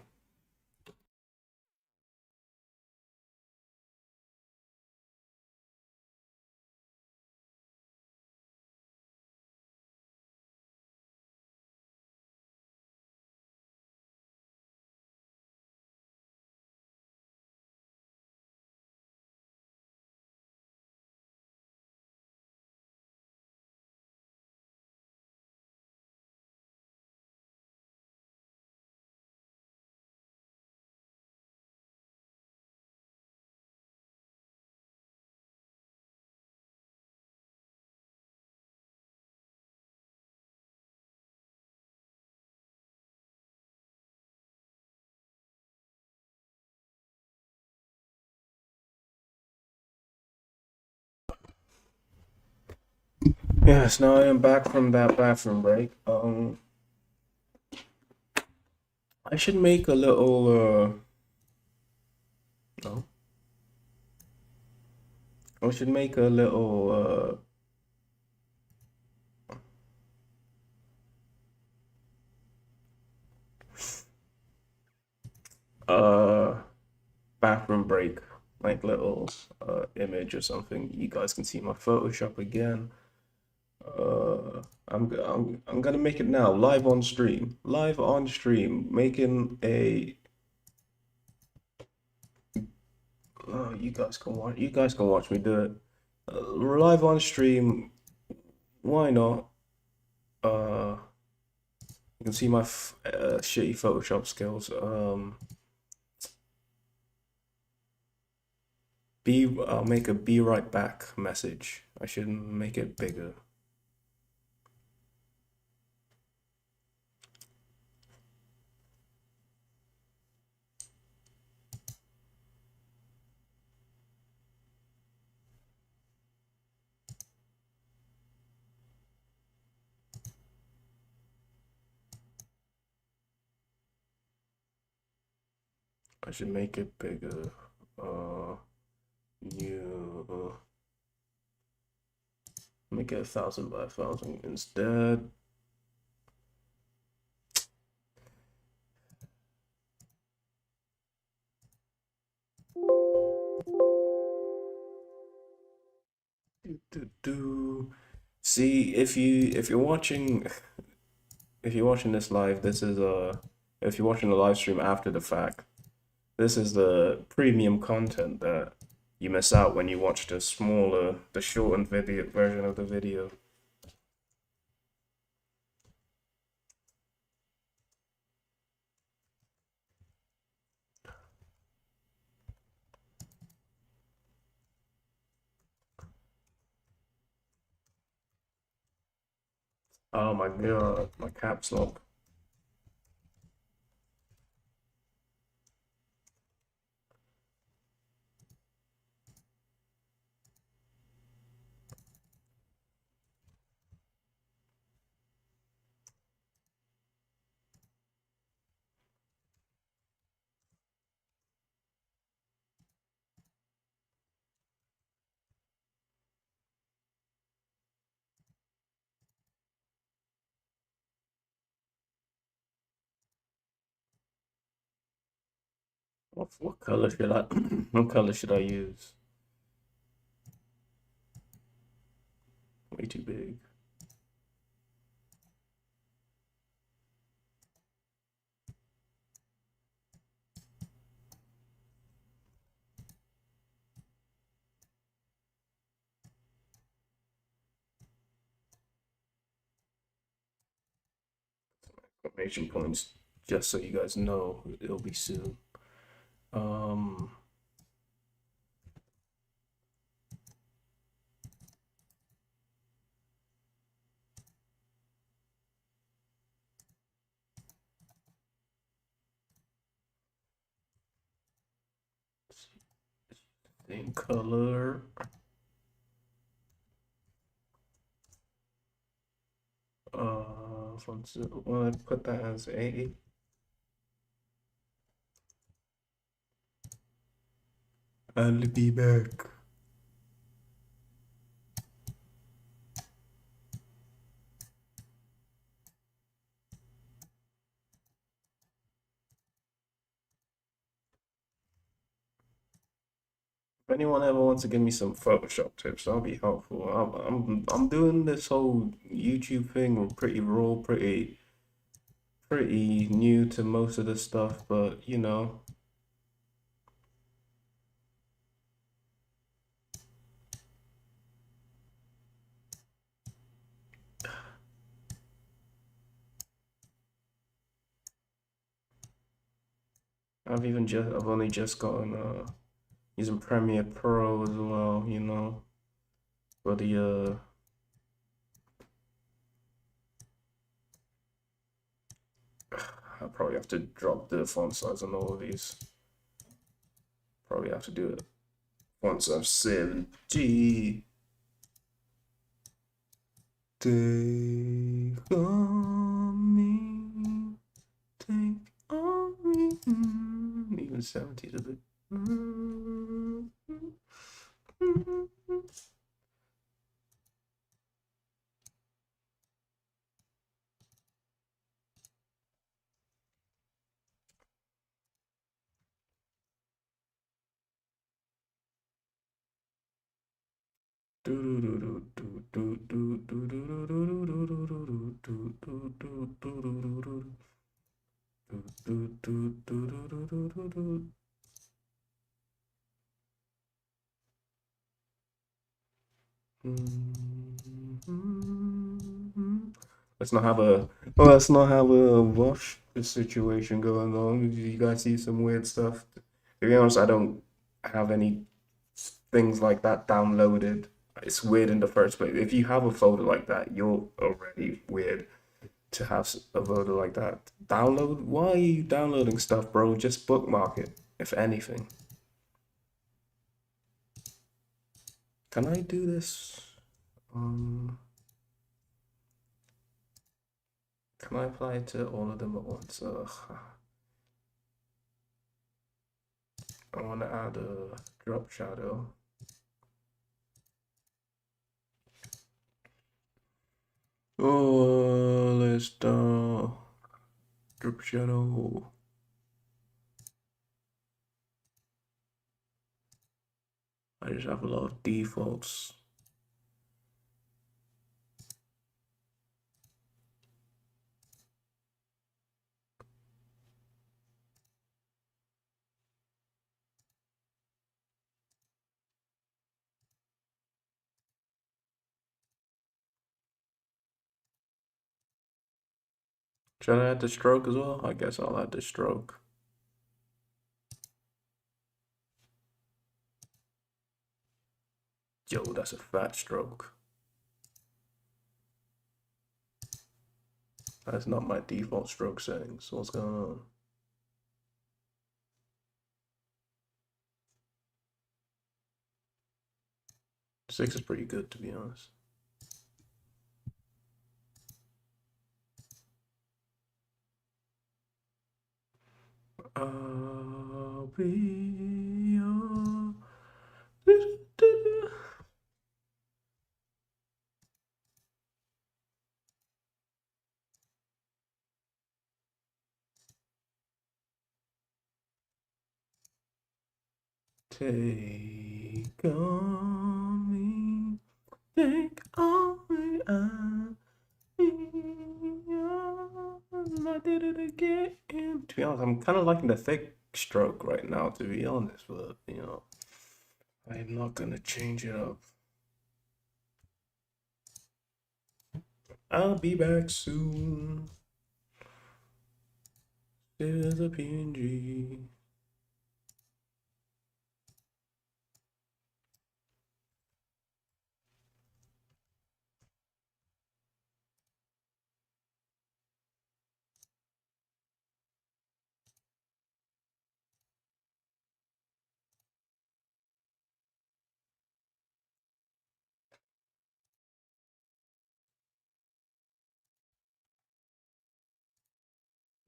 Yes, now I am back from that bathroom break. I should make a little no, I should make a little bathroom break, like little image or something. You guys can see my Photoshop again. I'm gonna make it now, live on stream, making a. You guys can watch me do it. Live on stream. Why not? Uh, you can see my shitty Photoshop skills. I'll make a be right back message. I should make it bigger. I should make it bigger. New. Make it 1,000 by 1,000 instead. See, if you're watching this live, this is if you're watching the live stream after the fact, this is the premium content that you miss out when you watch the shortened video version of the video. Oh my god, my caps lock. What color should I what color should I use? Way too big. Exclamation points, just so you guys know it'll be soon. Um, same color. Let's put that as a. I'll be back. If anyone ever wants to give me some Photoshop tips, that'll be helpful. I'm doing this whole YouTube thing pretty raw, pretty new to most of this stuff, but you know, I've only just gotten using Premiere Pro as well, you know, for the I probably have to drop the font size on all of these. Probably have to do it. Font size 70. Take on me, take on me. Even 70 is a bit. Let's not have a rush situation going on. You guys see some weird stuff. To be honest, I don't have any things like that downloaded. It's weird in the first place. If you have a folder like that, you're already weird to have a folder like that. Download? Why are you downloading stuff, bro? Just bookmark it, if anything. Can I do this? Can I apply it to all of them at once? I want to add a drop shadow. Oh, let's start drop shadow. I just have a lot of defaults. Should I add the stroke as well? I guess I'll add the stroke. Yo, that's a fat stroke. That's not my default stroke settings. What's going on? Six is pretty good, to be honest. I'll be your... Take on me, take on me, I did it again. To be honest, I'm kind of liking the thick stroke right now, to be honest, but you know, I'm not gonna change it up. I'll be back soon. There's a PNG.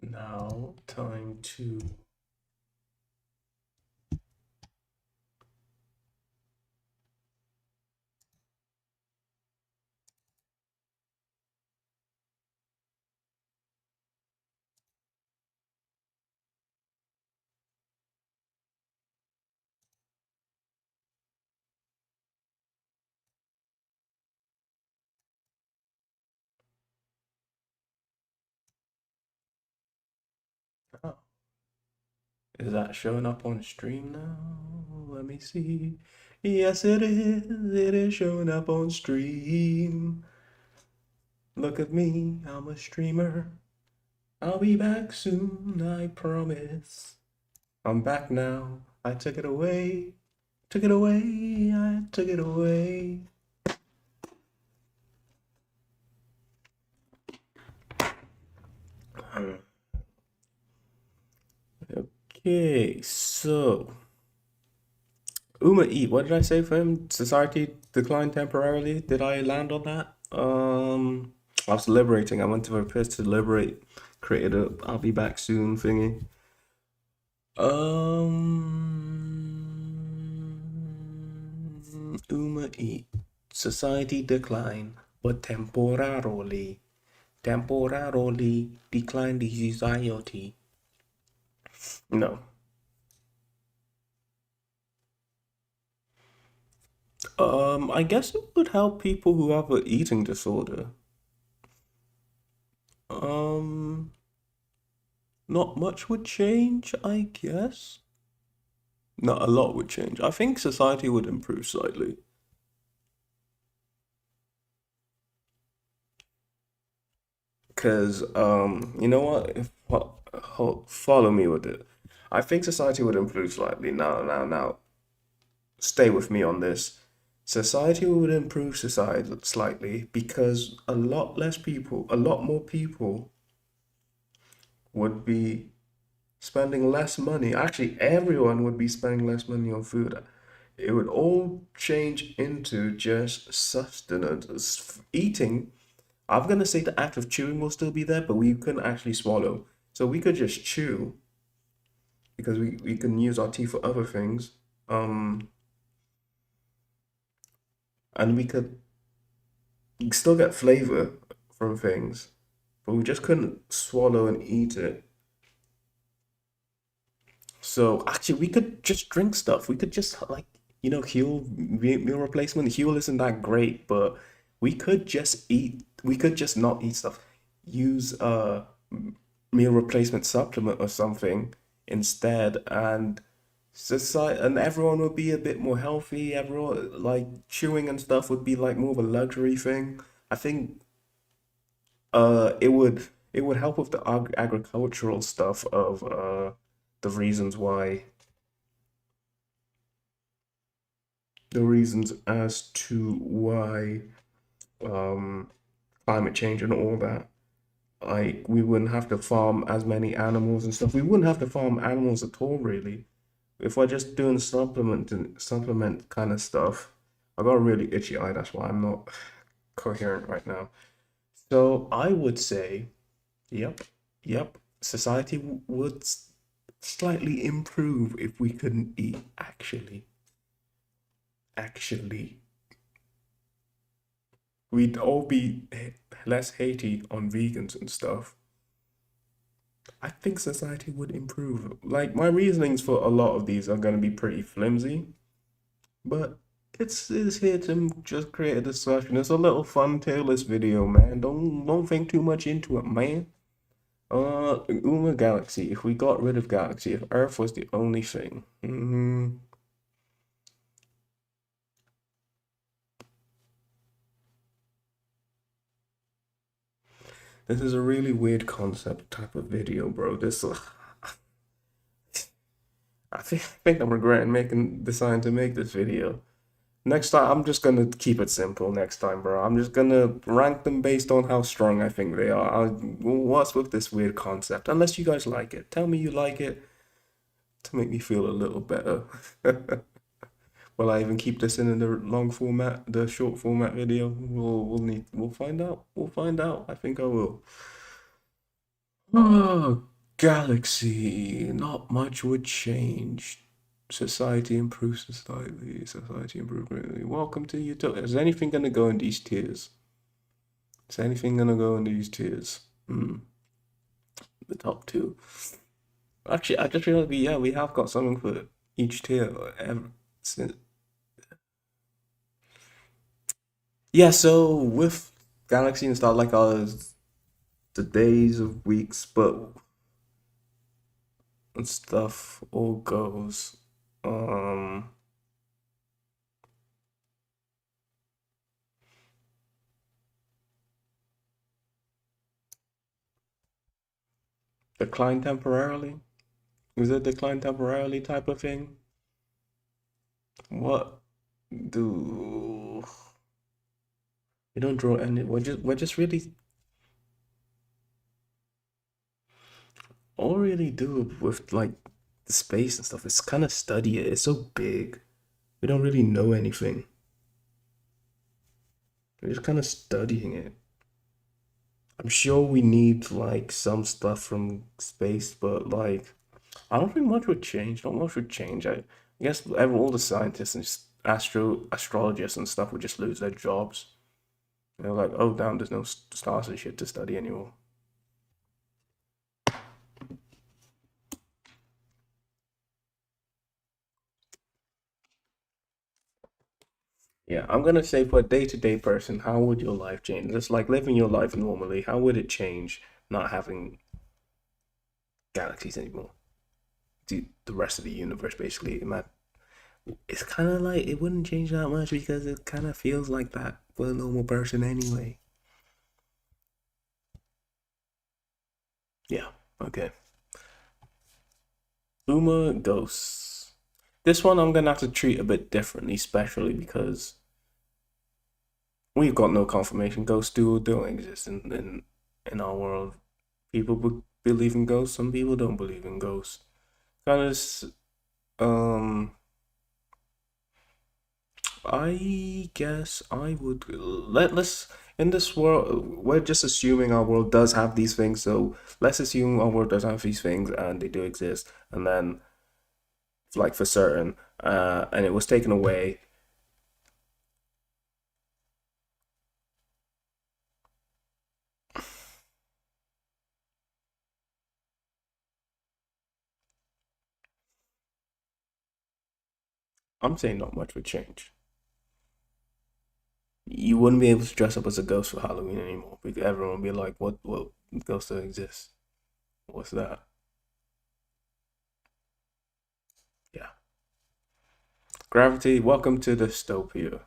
Now, time to oh, is that showing up on stream now? Let me see. Yes, it is. It is showing up on stream. Look at me, I'm a streamer. I'll be back soon, I promise. I'm back now. I took it away. Took it away. I took it away. Okay, so Eat, what did I say for him? Society declined temporarily. Did I land on that? I was liberating. I went to a place to liberate, created a I'll be back soon thingy. Eat. Society decline, but temporarily decline the society. No. I guess it would help people who have an eating disorder. Um, Not much would change, I guess. Not a lot would change. I think society would improve slightly. Because, you know what? Follow me with it. I think society would improve slightly. Now, stay with me on this. Society would improve society slightly because a lot more people would be spending less money. Actually, everyone would be spending less money on food. It would all change into just sustenance. Eating, I'm gonna say the act of chewing will still be there, but we couldn't actually swallow. So we could just chew because we can use our teeth for other things. Um, and we could still get flavor from things, but we just couldn't swallow and eat it. So actually, we could just drink stuff. We could just like heal meal replacement. Heal isn't that great, but we could just eat. We could just not eat stuff. Use a meal replacement supplement or something instead, and society and everyone would be a bit more healthy. Everyone like chewing and stuff would be like more of a luxury thing. I think it would it would help with the agricultural stuff of the reasons why, the reasons as to why um climate change and all that. Like we wouldn't have to farm as many animals and stuff. We wouldn't have to farm animals at all, really. If we're just doing supplement kind of stuff. I got a really itchy eye, that's why I'm not coherent right now. So I would say, yep, yep, society would slightly improve if we couldn't eat. Actually, we'd all be less hatey on vegans and stuff. I think society would improve. Like my reasonings for a lot of these are going to be pretty flimsy, but it's here to just create a discussion. It's a little fun tier list video, man. Don't think too much into it, man. Uma Galaxy. If we got rid of Galaxy, if Earth was the only thing, this is a really weird concept type of video, bro. This, I think I'm regretting deciding to make this video. Next time, I'm just gonna keep it simple next time, bro. I'm just gonna rank them based on how strong I think they are. What's with this weird concept? Unless you guys like it. Tell me you like it to make me feel a little better. Will I even keep this in the long format, the short format video? We'll find out. We'll find out. I think I will. Oh, Galaxy. Not much would change. Society improves slightly. Society improves greatly. Welcome to Utopia. Is anything gonna go in these tiers? Is anything gonna go in these tiers? The top two. Actually, I just realized we have got something for each tier. Since, yeah, so with Galaxy and stuff like ours, the days of weeks, but and stuff all goes. Um, decline temporarily. Is it decline temporarily type of thing? What do we don't draw any? We're just really all we really do with like the space and stuff is kind of study it. It's so big. We don't really know anything. We're just kind of studying it. I'm sure we need like some stuff from space, but like I don't think much would change. Not much would change. I guess all the scientists and astrologists and stuff would just lose their jobs. They're like, oh damn, there's no stars and shit to study anymore. Yeah, I'm gonna say for a day-to-day person, how would your life change? Just like living your life normally, how would it change not having galaxies anymore? The rest of the universe, basically. It's kind of like it wouldn't change that much because it kind of feels like that for a normal person anyway. Yeah, okay. Uma Ghosts. This one I'm gonna have to treat a bit differently, especially because we've got no confirmation ghosts do or don't exist in our world. People believe in ghosts, some people don't believe in ghosts. Kind of, I guess I would let's in this world we're just assuming our world does have these things, so let's assume our world does have these things and they do exist, and then like for certain, and it was taken away. I'm saying not much would change. You wouldn't be able to dress up as a ghost for Halloween anymore because everyone would be like, what ghost still exists? What's that? Yeah. Gravity, welcome to dystopia.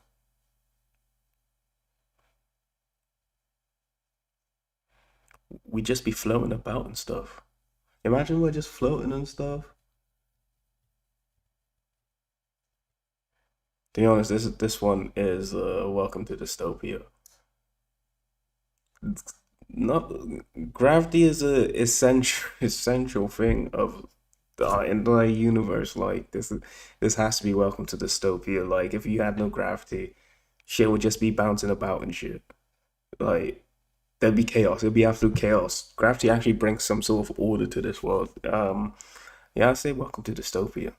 we just be floating about and stuff. Imagine we're just floating and stuff. To be honest, this one is Welcome to Dystopia. Not gravity is a essential thing of the entire universe. Like this has to be Welcome to Dystopia. Like if you had no gravity, shit would just be bouncing about and shit. Like there'd be chaos. It'd be absolute chaos. Gravity actually brings some sort of order to this world. Yeah, I say Welcome to Dystopia.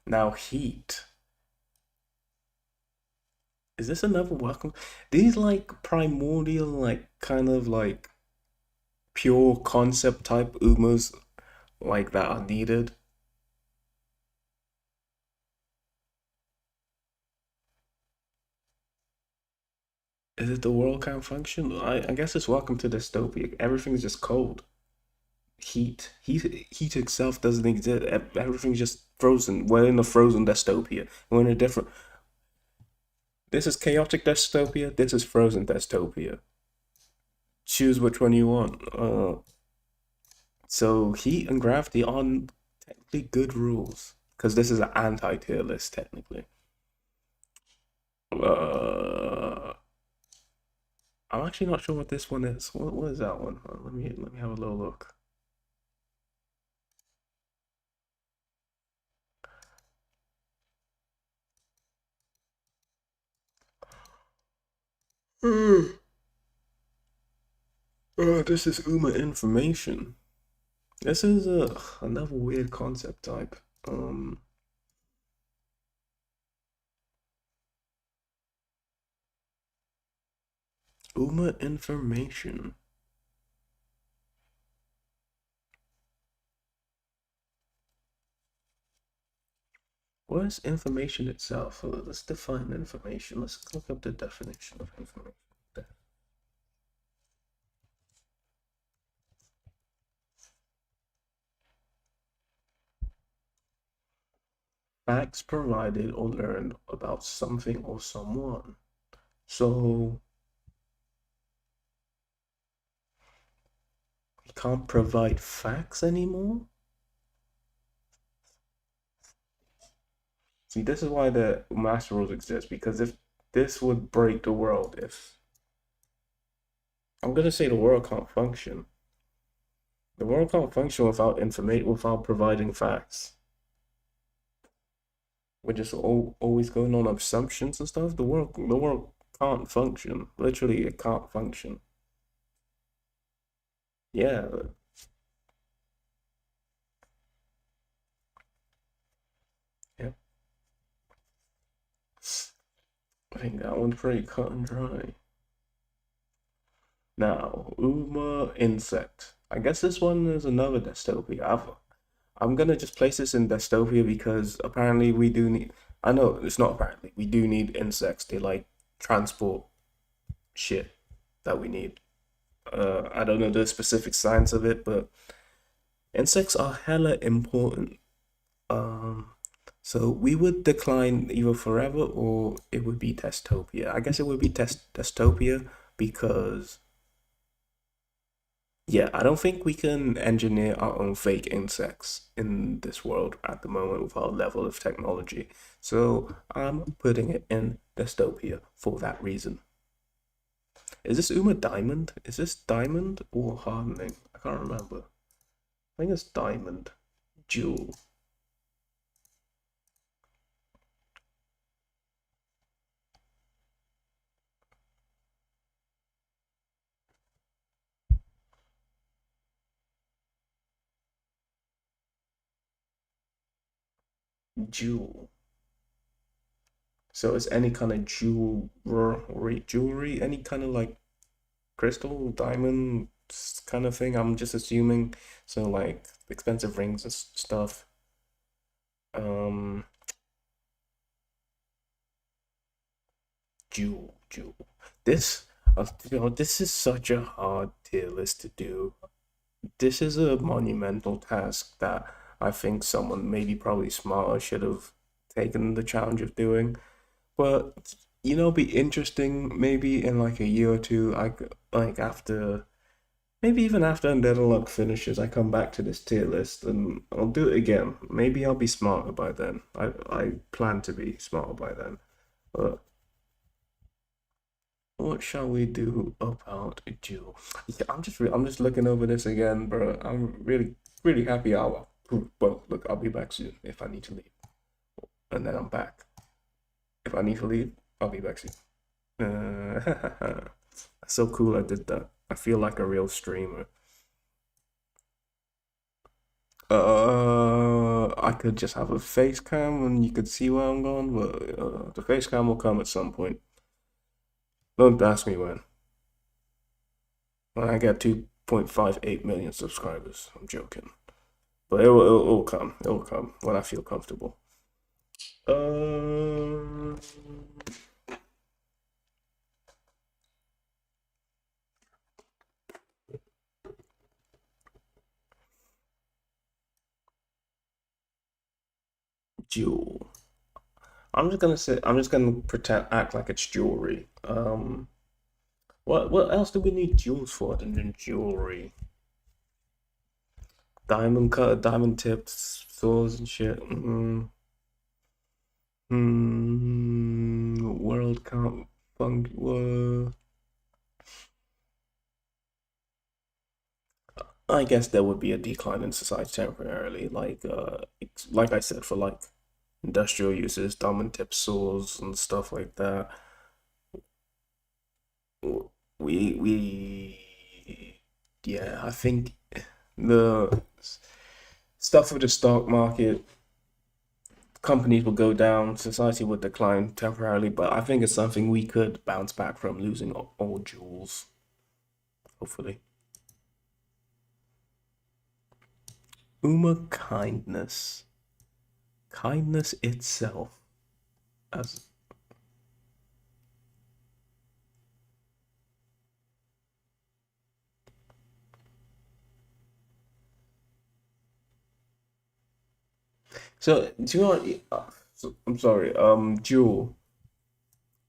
Now heat. Is this another welcome? These like primordial, like kind of like pure concept type umas like that are needed. Is it the world can't function? I guess it's welcome to dystopia. Everything's just cold. Heat itself doesn't exist. Everything's just frozen. We're in a frozen dystopia. We're in a different. This is chaotic dystopia. This is frozen dystopia. Choose which one you want. So heat and gravity are technically good rules because this is an anti-tier list technically. Uh, I'm actually not sure what this one is. What is that one? Let me have a little look. This is UMA information. This is another weird concept type. UMA information. What is information itself? Let's define information. Let's look up the definition of information. Facts provided or learned about something or someone. So we can't provide facts anymore? See, this is why the master rules exist, because if this would break the world, if I'm gonna say the world can't function. The world can't function without information, without providing facts. We're just always going on assumptions and stuff. The world can't function. Literally, it can't function. Yeah. Yeah. I think that one's pretty cut and dry. Now, Uma insect. I guess this one is another dystopia. I'm gonna just place this in dystopia because apparently we do need. I know it's not apparently. We do need insects to like transport shit that we need. I don't know the specific science of it, but insects are hella important. Um, so we would decline either forever or it would be Testopia. I guess it would be Testopia because yeah, I don't think we can engineer our own fake insects in this world at the moment with our level of technology. So I'm putting it in Dystopia for that reason. Is this Uma Diamond? Is this Diamond or Hardening? I can't remember. I think it's Diamond. Jewel. Jewel. So it's any kind of jewelry, any kind of like crystal, diamond kind of thing. I'm just assuming. So like expensive rings and stuff. Um, jewel. This, this is such a hard tier list to do. This is a monumental task that I think someone maybe probably smarter should have taken the challenge of doing. But be interesting maybe in like a year or two. Like after maybe even after Undead Unluck finishes, I come back to this tier list and I'll do it again. Maybe I'll be smarter by then. I plan to be smarter by then. But what shall we do about a duel? Yeah, I'm just looking over this again, bro. I'm really happy. Well, look, I'll be back soon if I need to leave, and then I'm back. If I need to leave, I'll be back soon. That's so cool I did that. I feel like a real streamer. I could just have a face cam and you could see where I'm going, but the face cam will come at some point. Don't ask me when. When I get 2.58 million subscribers. I'm joking. But it'll come. It'll come when I feel comfortable. Uh, Jewel. I'm just gonna pretend act like it's jewelry. What else do we need jewels for than jewelry? Diamond cut, diamond tipped swords and shit. World Cup funk. I guess there would be a decline in society temporarily, like I said, for like industrial uses, diamond tip saws and stuff like that. We yeah, I think the stuff with the stock market, companies will go down, society would decline temporarily, but I think it's something we could bounce back from losing all jewels, hopefully. Kindness. Kindness itself. As so, do you know what? I'm sorry. Jewel.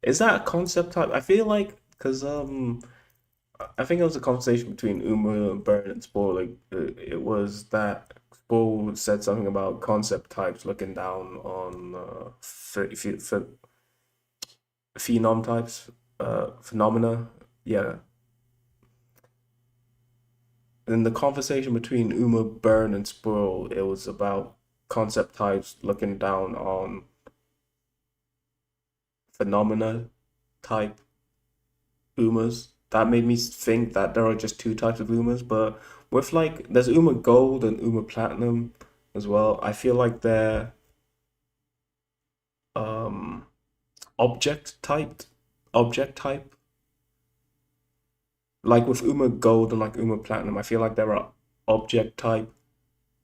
Is that a concept type? I feel like because I think it was a conversation between Uma, Burn, and Spore. Like it was that Spore said something about concept types looking down on phenom types, phenomena. Yeah. In the conversation between Uma, Burn, and Spore, it was about concept types looking down on phenomena type Umas. That made me think that there are just two types of Umas, but with like there's Uma Gold and Uma Platinum as well. I feel like they're um object typed object type. Like with Uma Gold and like Uma Platinum, I feel like there are object type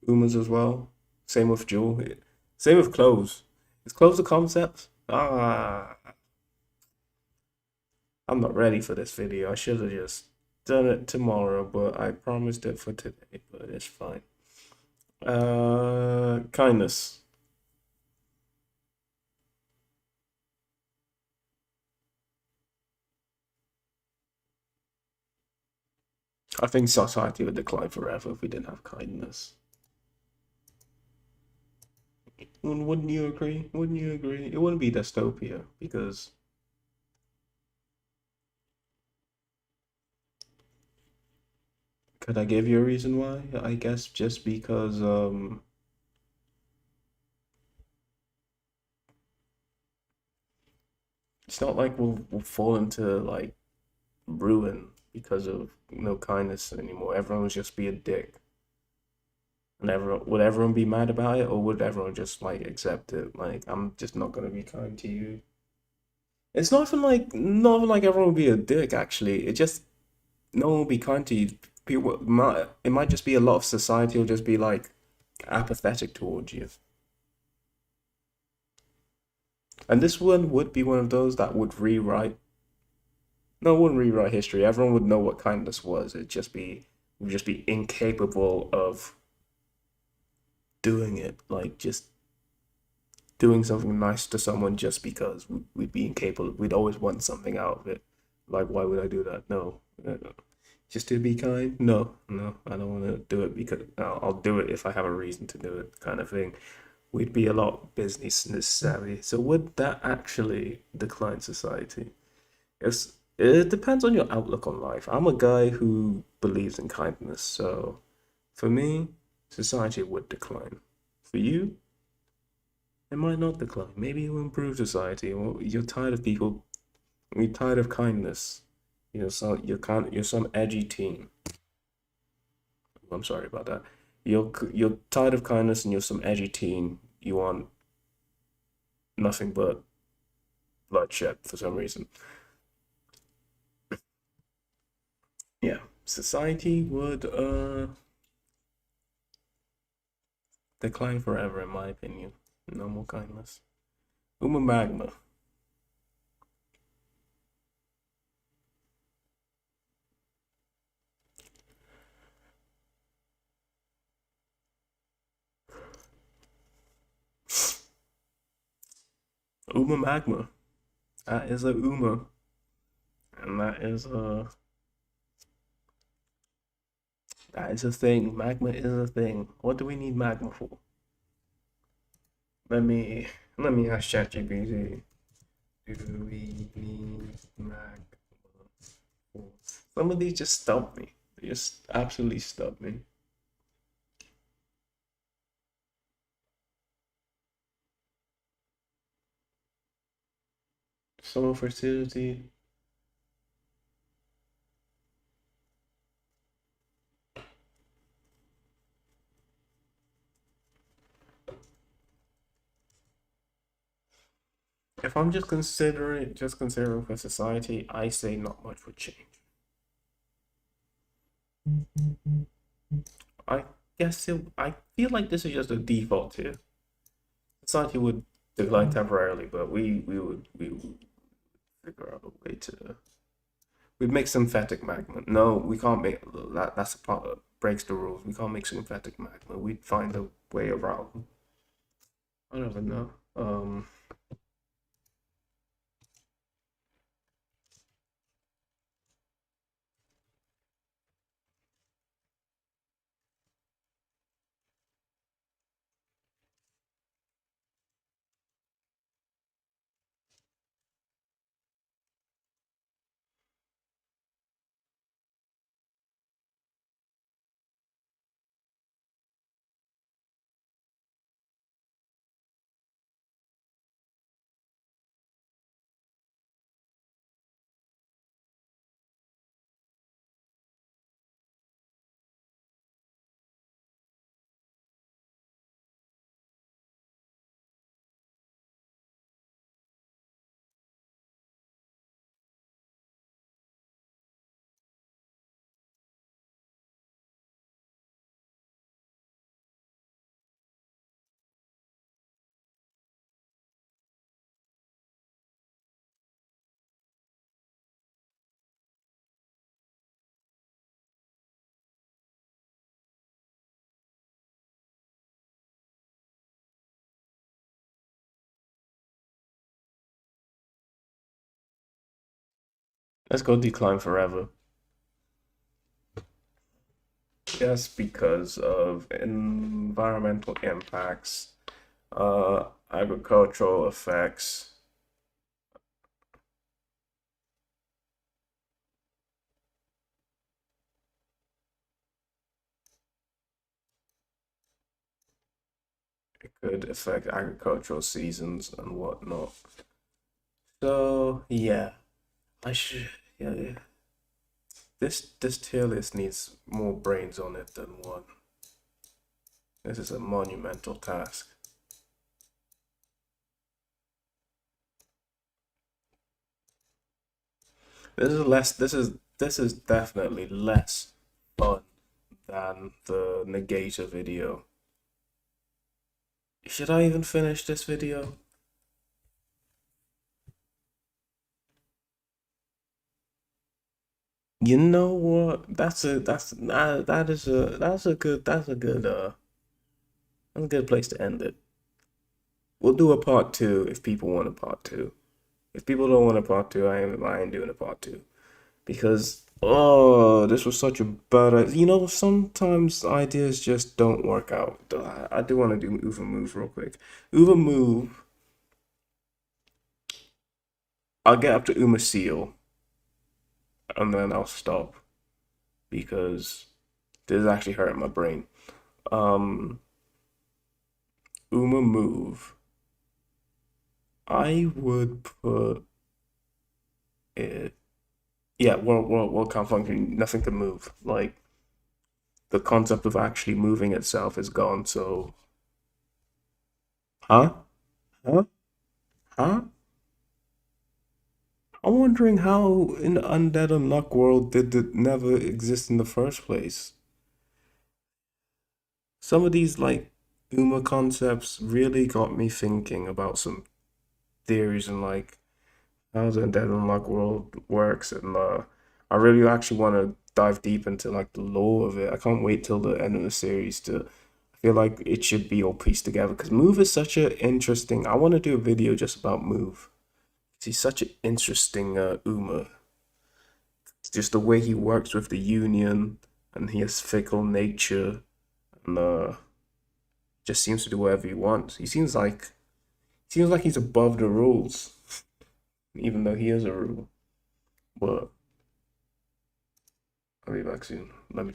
Umas as well. Same with Jewel. Same with clothes. Is clothes a concept? I'm not ready for this video. I should have just done it tomorrow, but I promised it for today, but it's fine. Kindness. I think society would decline forever if we didn't have kindness. Wouldn't you agree? Wouldn't you agree? It wouldn't be dystopia because could I give you a reason why? I guess just because it's not like we'll fall into like ruin because of no kindness anymore. Everyone would just be a dick. And everyone would everyone be mad about it or would everyone just like accept it? Like I'm just not gonna be kind to you. It's not even like everyone would be a dick actually. It just no one will be kind to you. People might it might just be a lot of society will just be like apathetic towards you. And this one would be one of those that would rewrite. No, it wouldn't rewrite history. Everyone would know what kindness was. Would just be incapable of doing it. Like just doing something nice to someone just because we'd be incapable. We'd always want something out of it. Like, why would I do that? No. Just to be kind? No, no, I don't want to do it because I'll do it if I have a reason to do it, kind of thing. We'd be a lot business savvy. So would that actually decline society? It depends on your outlook on life. I'm a guy who believes in kindness, so for me, society would decline. For you, it might not decline. Maybe it will improve society. Well, you're tired of people. You're tired of kindness. You're some edgy teen. I'm sorry about that. You're tired of kindness and you're some edgy teen. You want nothing but bloodshed for some reason. Yeah, society would decline forever, in my opinion. No more kindness. Uma magma. Uma magma. That is a Uma, and that is a thing. Magma is a thing. What do we need magma for? Let me ask ChatGPT. Do we need magma for? Some of these just stump me. They just absolutely stump me. Summer fertility. If I'm just considering for society, I say not much would change. I I feel like this is just a default here. Society would decline temporarily, but we would figure out a way to. We'd make synthetic magma. No, we can't make that. That's a part that breaks the rules. We can't make synthetic magma. We'd find a way around. I don't even know. Let's go decline forever. Just because of environmental impacts, agricultural effects. It could affect agricultural seasons and whatnot. So yeah, I should. Yeah, this tier list needs more brains on it than one. This is a monumental task. This is definitely less fun than the negator video. Should I even finish this video? You know what? That's a good that's a good place to end it. we'll do a part two if people want a part two. If people don't want a part two, I ain't doing a part two because this was such a bad idea. You know, sometimes ideas just don't work out. I do want to do Uva Move real quick. Uva Move. I'll get up to Uma Seal and then I'll stop because this is actually hurting my brain. Um, Uma Move. I would put it. Yeah, world can't function. Nothing can move. Like the concept of actually moving itself is gone. So, huh? Huh? Huh? I'm wondering how in the Undead Unluck world did it never exist in the first place. Some of these like Uma concepts really got me thinking about some theories and like how the Undead Unluck world works, and I really actually want to dive deep into like the lore of it. I can't wait till the end of the series to. I feel like it should be all pieced together because Move is such an interesting. I want to do a video just about Move. He's such an interesting Uma. It's just the way he works with the Union, and he has fickle nature, and just seems to do whatever he wants. He seems like he's above the rules, even though he is a rule. But I'll be back soon. Let me.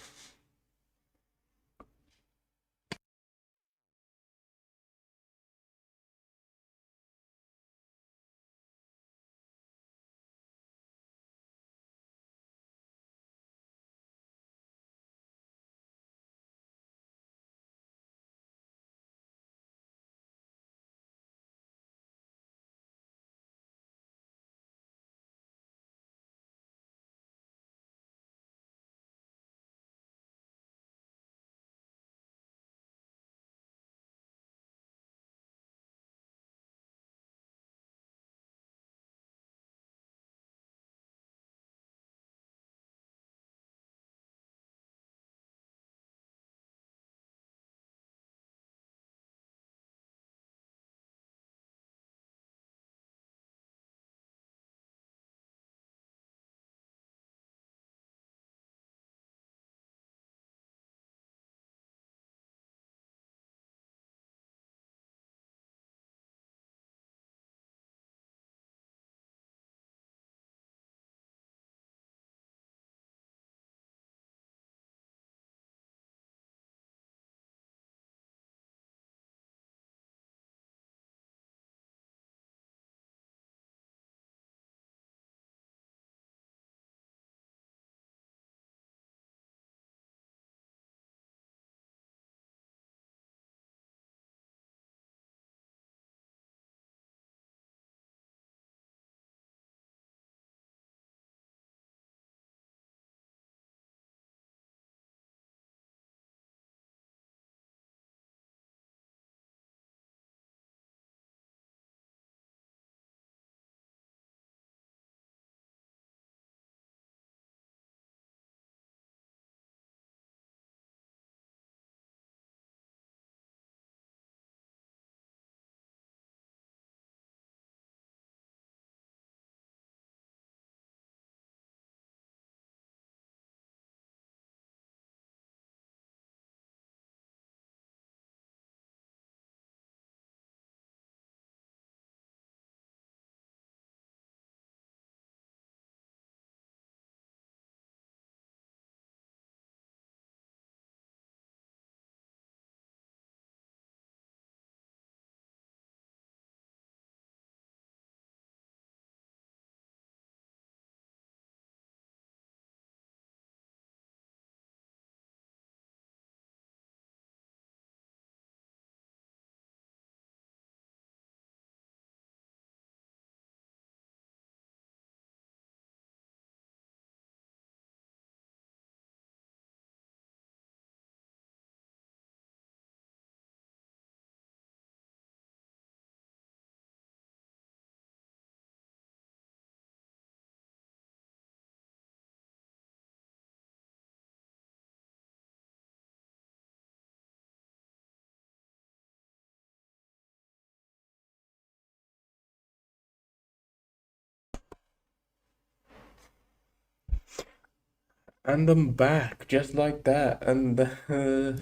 And I'm back, just like that. And the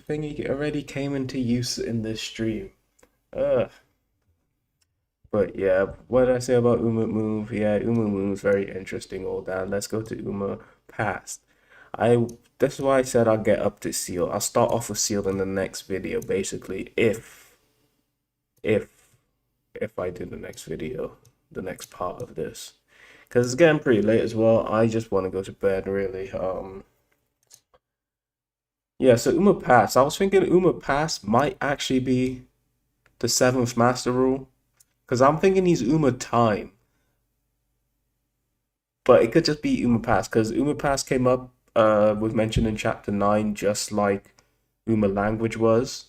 thingy already came into use in this stream. Ugh. But yeah, what did I say about Uma Move? Yeah, Uma Move's very interesting, all that. Let's go to Uma Past. I That's why I said I'll get up to Seal. I'll start off with Seal in the next video, basically, if if I do the next video, the next part of this. Because it's getting pretty late as well. I just want to go to bed, really. Yeah, so Uma Pass. I was thinking Uma Pass might actually be the seventh Master Rule. Because I'm thinking he's Uma Time. But it could just be Uma Pass. Because Uma Pass came up, was mentioned in Chapter 9, just like Uma Language was.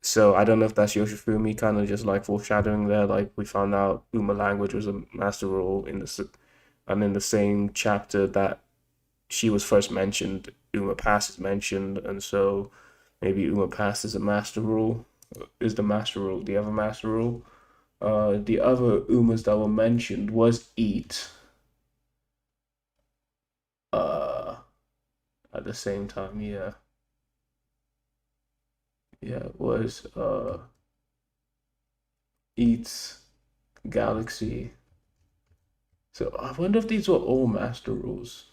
So I don't know if that's Yoshifumi kind of just like foreshadowing there. Like we found out Uma Language was a Master Rule and in the same chapter that she was first mentioned, Uma Pass is mentioned, and so maybe Uma Pass is a master rule, is the master rule, the other master rule. The other Umas that were mentioned was Eat. Uh, at the same time, yeah, yeah, it was Eats, Galaxy. So I wonder if these were all master rules.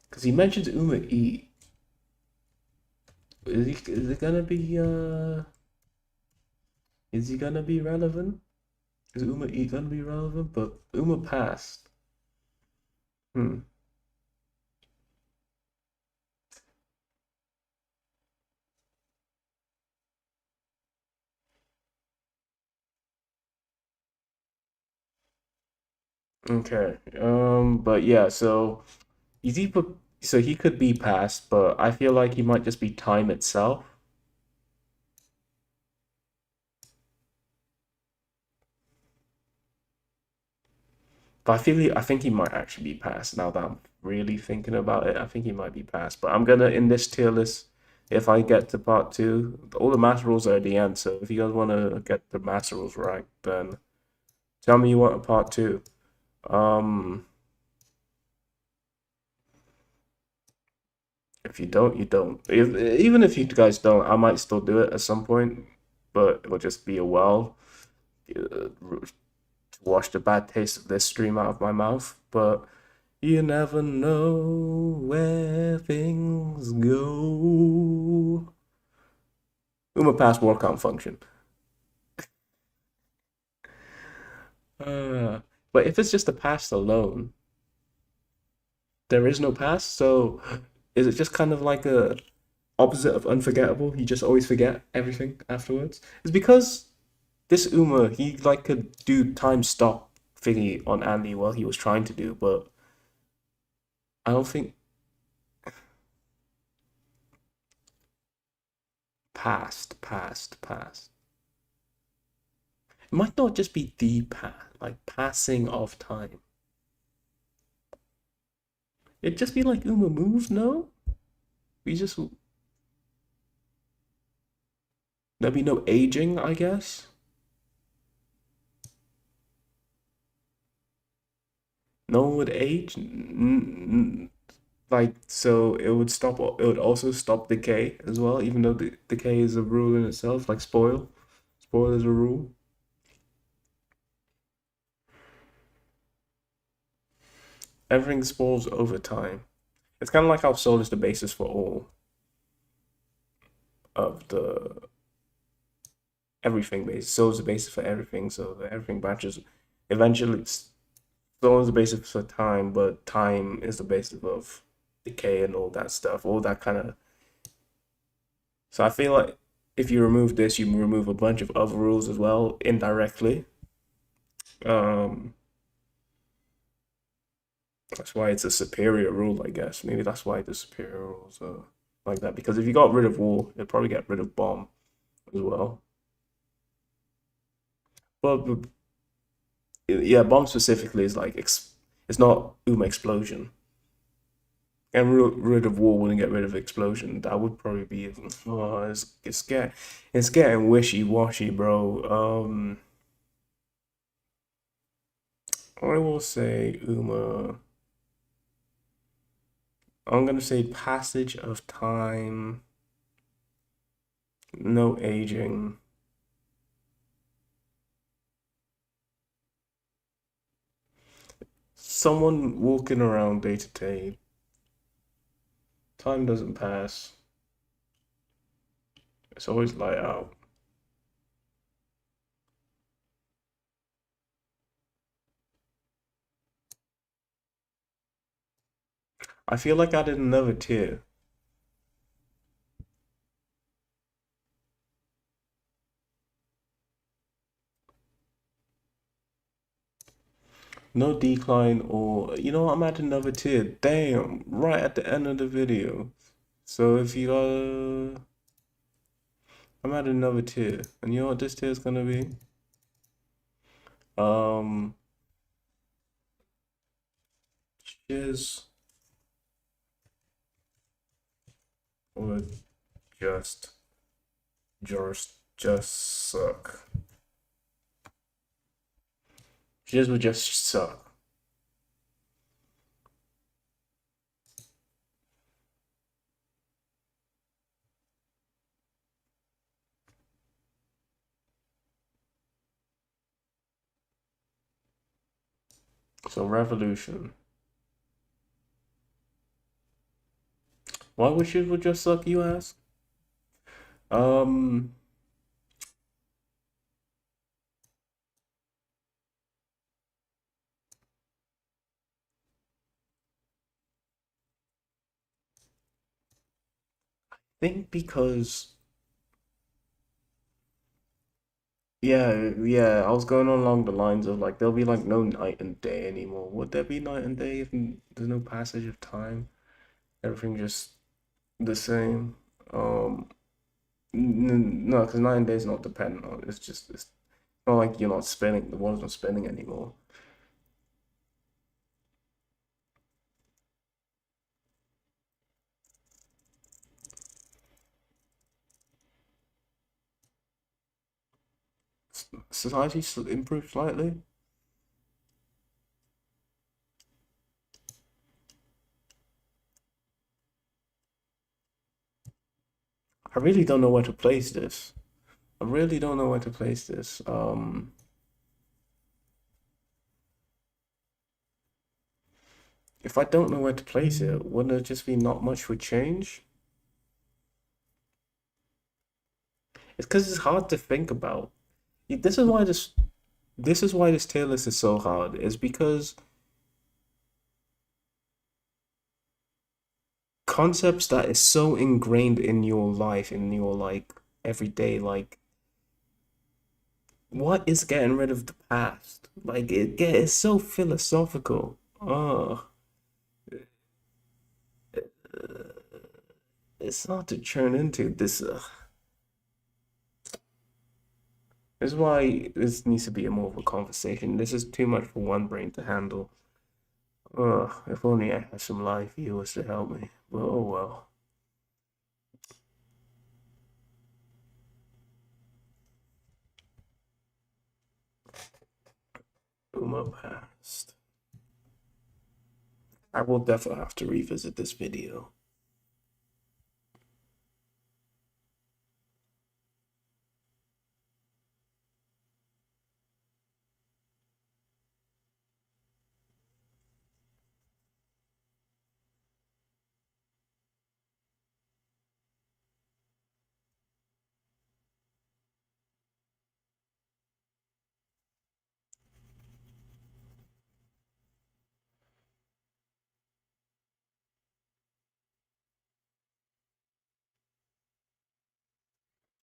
Because he mentions Uma Eat. Is it gonna be is he gonna be relevant? Is Uma E gonna be relevant? But Uma passed. Hmm. Okay. But yeah, so is he so he could be passed, but I feel like he might just be time itself. But I think he might actually be passed now that I'm really thinking about it. I think he might be passed. But I'm gonna in this tier list, if I get to part two, all the master rules are at the end. So if you guys wanna get the master rules right, then tell me you want a part two. Um, if you don't, you don't. Even if you guys don't, I might still do it at some point, but it'll just be a while to wash the bad taste of this stream out of my mouth. But you never know where things go. Uma pass war count function. Uh, but if it's just a pass alone, there is no pass. So is it just kind of like a opposite of unforgettable? You just always forget everything afterwards. It's because this Uma, he like could do time stop thingy on Andy while he was trying to do, but I don't think past. It might not just be the pass, like passing of time. It'd just be like Uma move, no? We just there'd be no aging, I guess. No one would age. Like so, it would stop. It would also stop decay as well, even though the decay is a rule in itself. Like spoil is a rule. Everything spoils over time. It's kind of like how soul is the basis for all of the everything base. Soul is the basis for everything, so everything branches. Eventually, soul is the basis for time, but time is the basis of decay and all that stuff. All that kind of. So I feel like if you remove this, you remove a bunch of other rules as well indirectly. Um, that's why it's a superior rule, I guess. Maybe that's why the superior rules are like that. Because if you got rid of war, you'd probably get rid of bomb as well. But yeah, bomb specifically is like it's not Uma explosion. And rid of war wouldn't get rid of explosion. That would probably be oh, it's getting wishy washy, bro. I will say Uma. I'm gonna say passage of time, no aging. Someone walking around day to day. Time doesn't pass. It's always light out. I feel like I did another tier. No decline or you know what, I'm at another tier. Damn, right at the end of the video. So if you I'm at another tier. And you know what this tier is gonna be? Um Cheers or just just suck. Cheers would just suck. So revolution. Why would cheers would just suck, you ask? Um think because yeah, I was going on along the lines of like there'll be like no night and day anymore. Would there be night and day if there's no passage of time? Everything just the same. Um, no, because night and day is not dependent on. It's not like you're not spinning. The world's not spinning anymore. Society improved slightly. I really don't know where to place this. I really don't know where to place this. If I don't know where to place it, wouldn't it just be not much would change? It's because it's hard to think about. This is why this tier list is so hard. Is because concepts that is so ingrained in your life, in your like everyday, like what is getting rid of the past? Like it's so philosophical. Oh, it's hard to turn into this. This is why this needs to be a more of a conversation. This is too much for one brain to handle. If only I had some live viewers to help me. But oh well. Uma past. I will definitely have to revisit this video.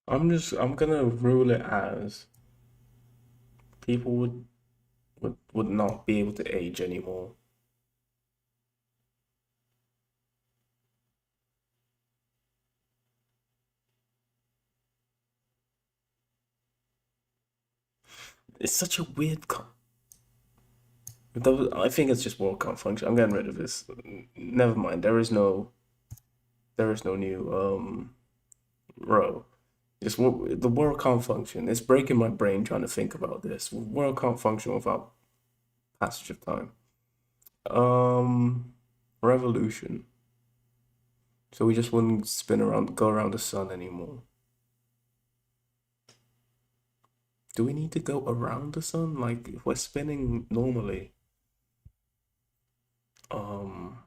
I'm gonna rule it as people would not be able to age anymore. It's such a weird. I think it's just world can't function. I'm getting rid of this. Never mind. There is no new row. Just the world can't function. It's breaking my brain trying to think about this. World can't function without passage of time. Revolution. So we just wouldn't go around the sun anymore. Do we need to go around the sun? Like, if we're spinning normally, um,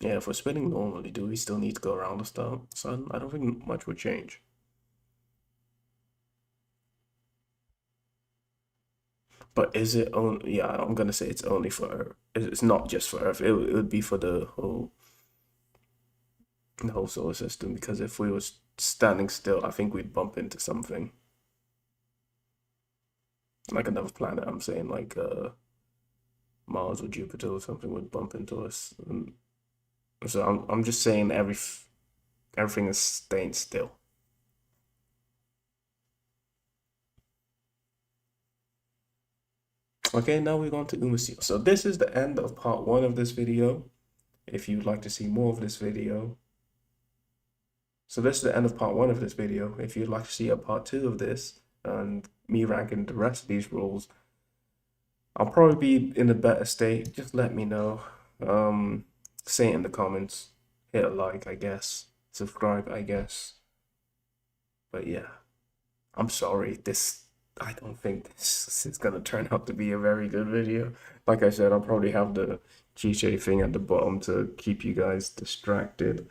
yeah, if we're spinning normally, do we still need to go around the sun? I don't think much would change. But is it only? Yeah, I'm gonna say it's only for Earth. It's not just for Earth. It would be for the whole solar system. Because if we was standing still, I think we'd bump into something like another planet. I'm saying like Mars or Jupiter or something would bump into us. And so I'm just saying everything is staying still. Okay, now we're going to Umasil. So this is the end of part 1 of this video. If you'd like to see more of this video. So this is the end of part 1 of this video. If you'd like to see a part 2 of this and me ranking the rest of these rules, I'll probably be in a better state. Just let me know. Say it in the comments. Hit a like, I guess. Subscribe, I guess. But yeah, I'm sorry. I don't think this is gonna turn out to be a very good video. Like I said, I'll probably have the GJ thing at the bottom to keep you guys distracted.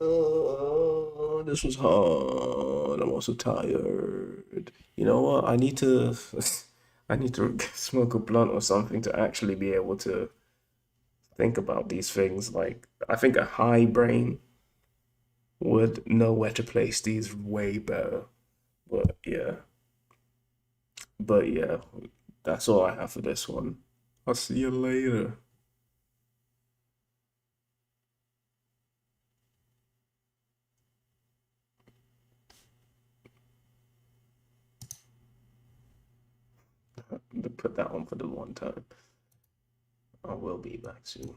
This was hard. I'm also tired. You know what? I need to I need to smoke a blunt or something to actually be able to think about these things. Like, I think a high brain would know where to place these way better. But yeah. But yeah, that's all I have for this one. I'll see you later. Put that on for the one time. I will be back soon.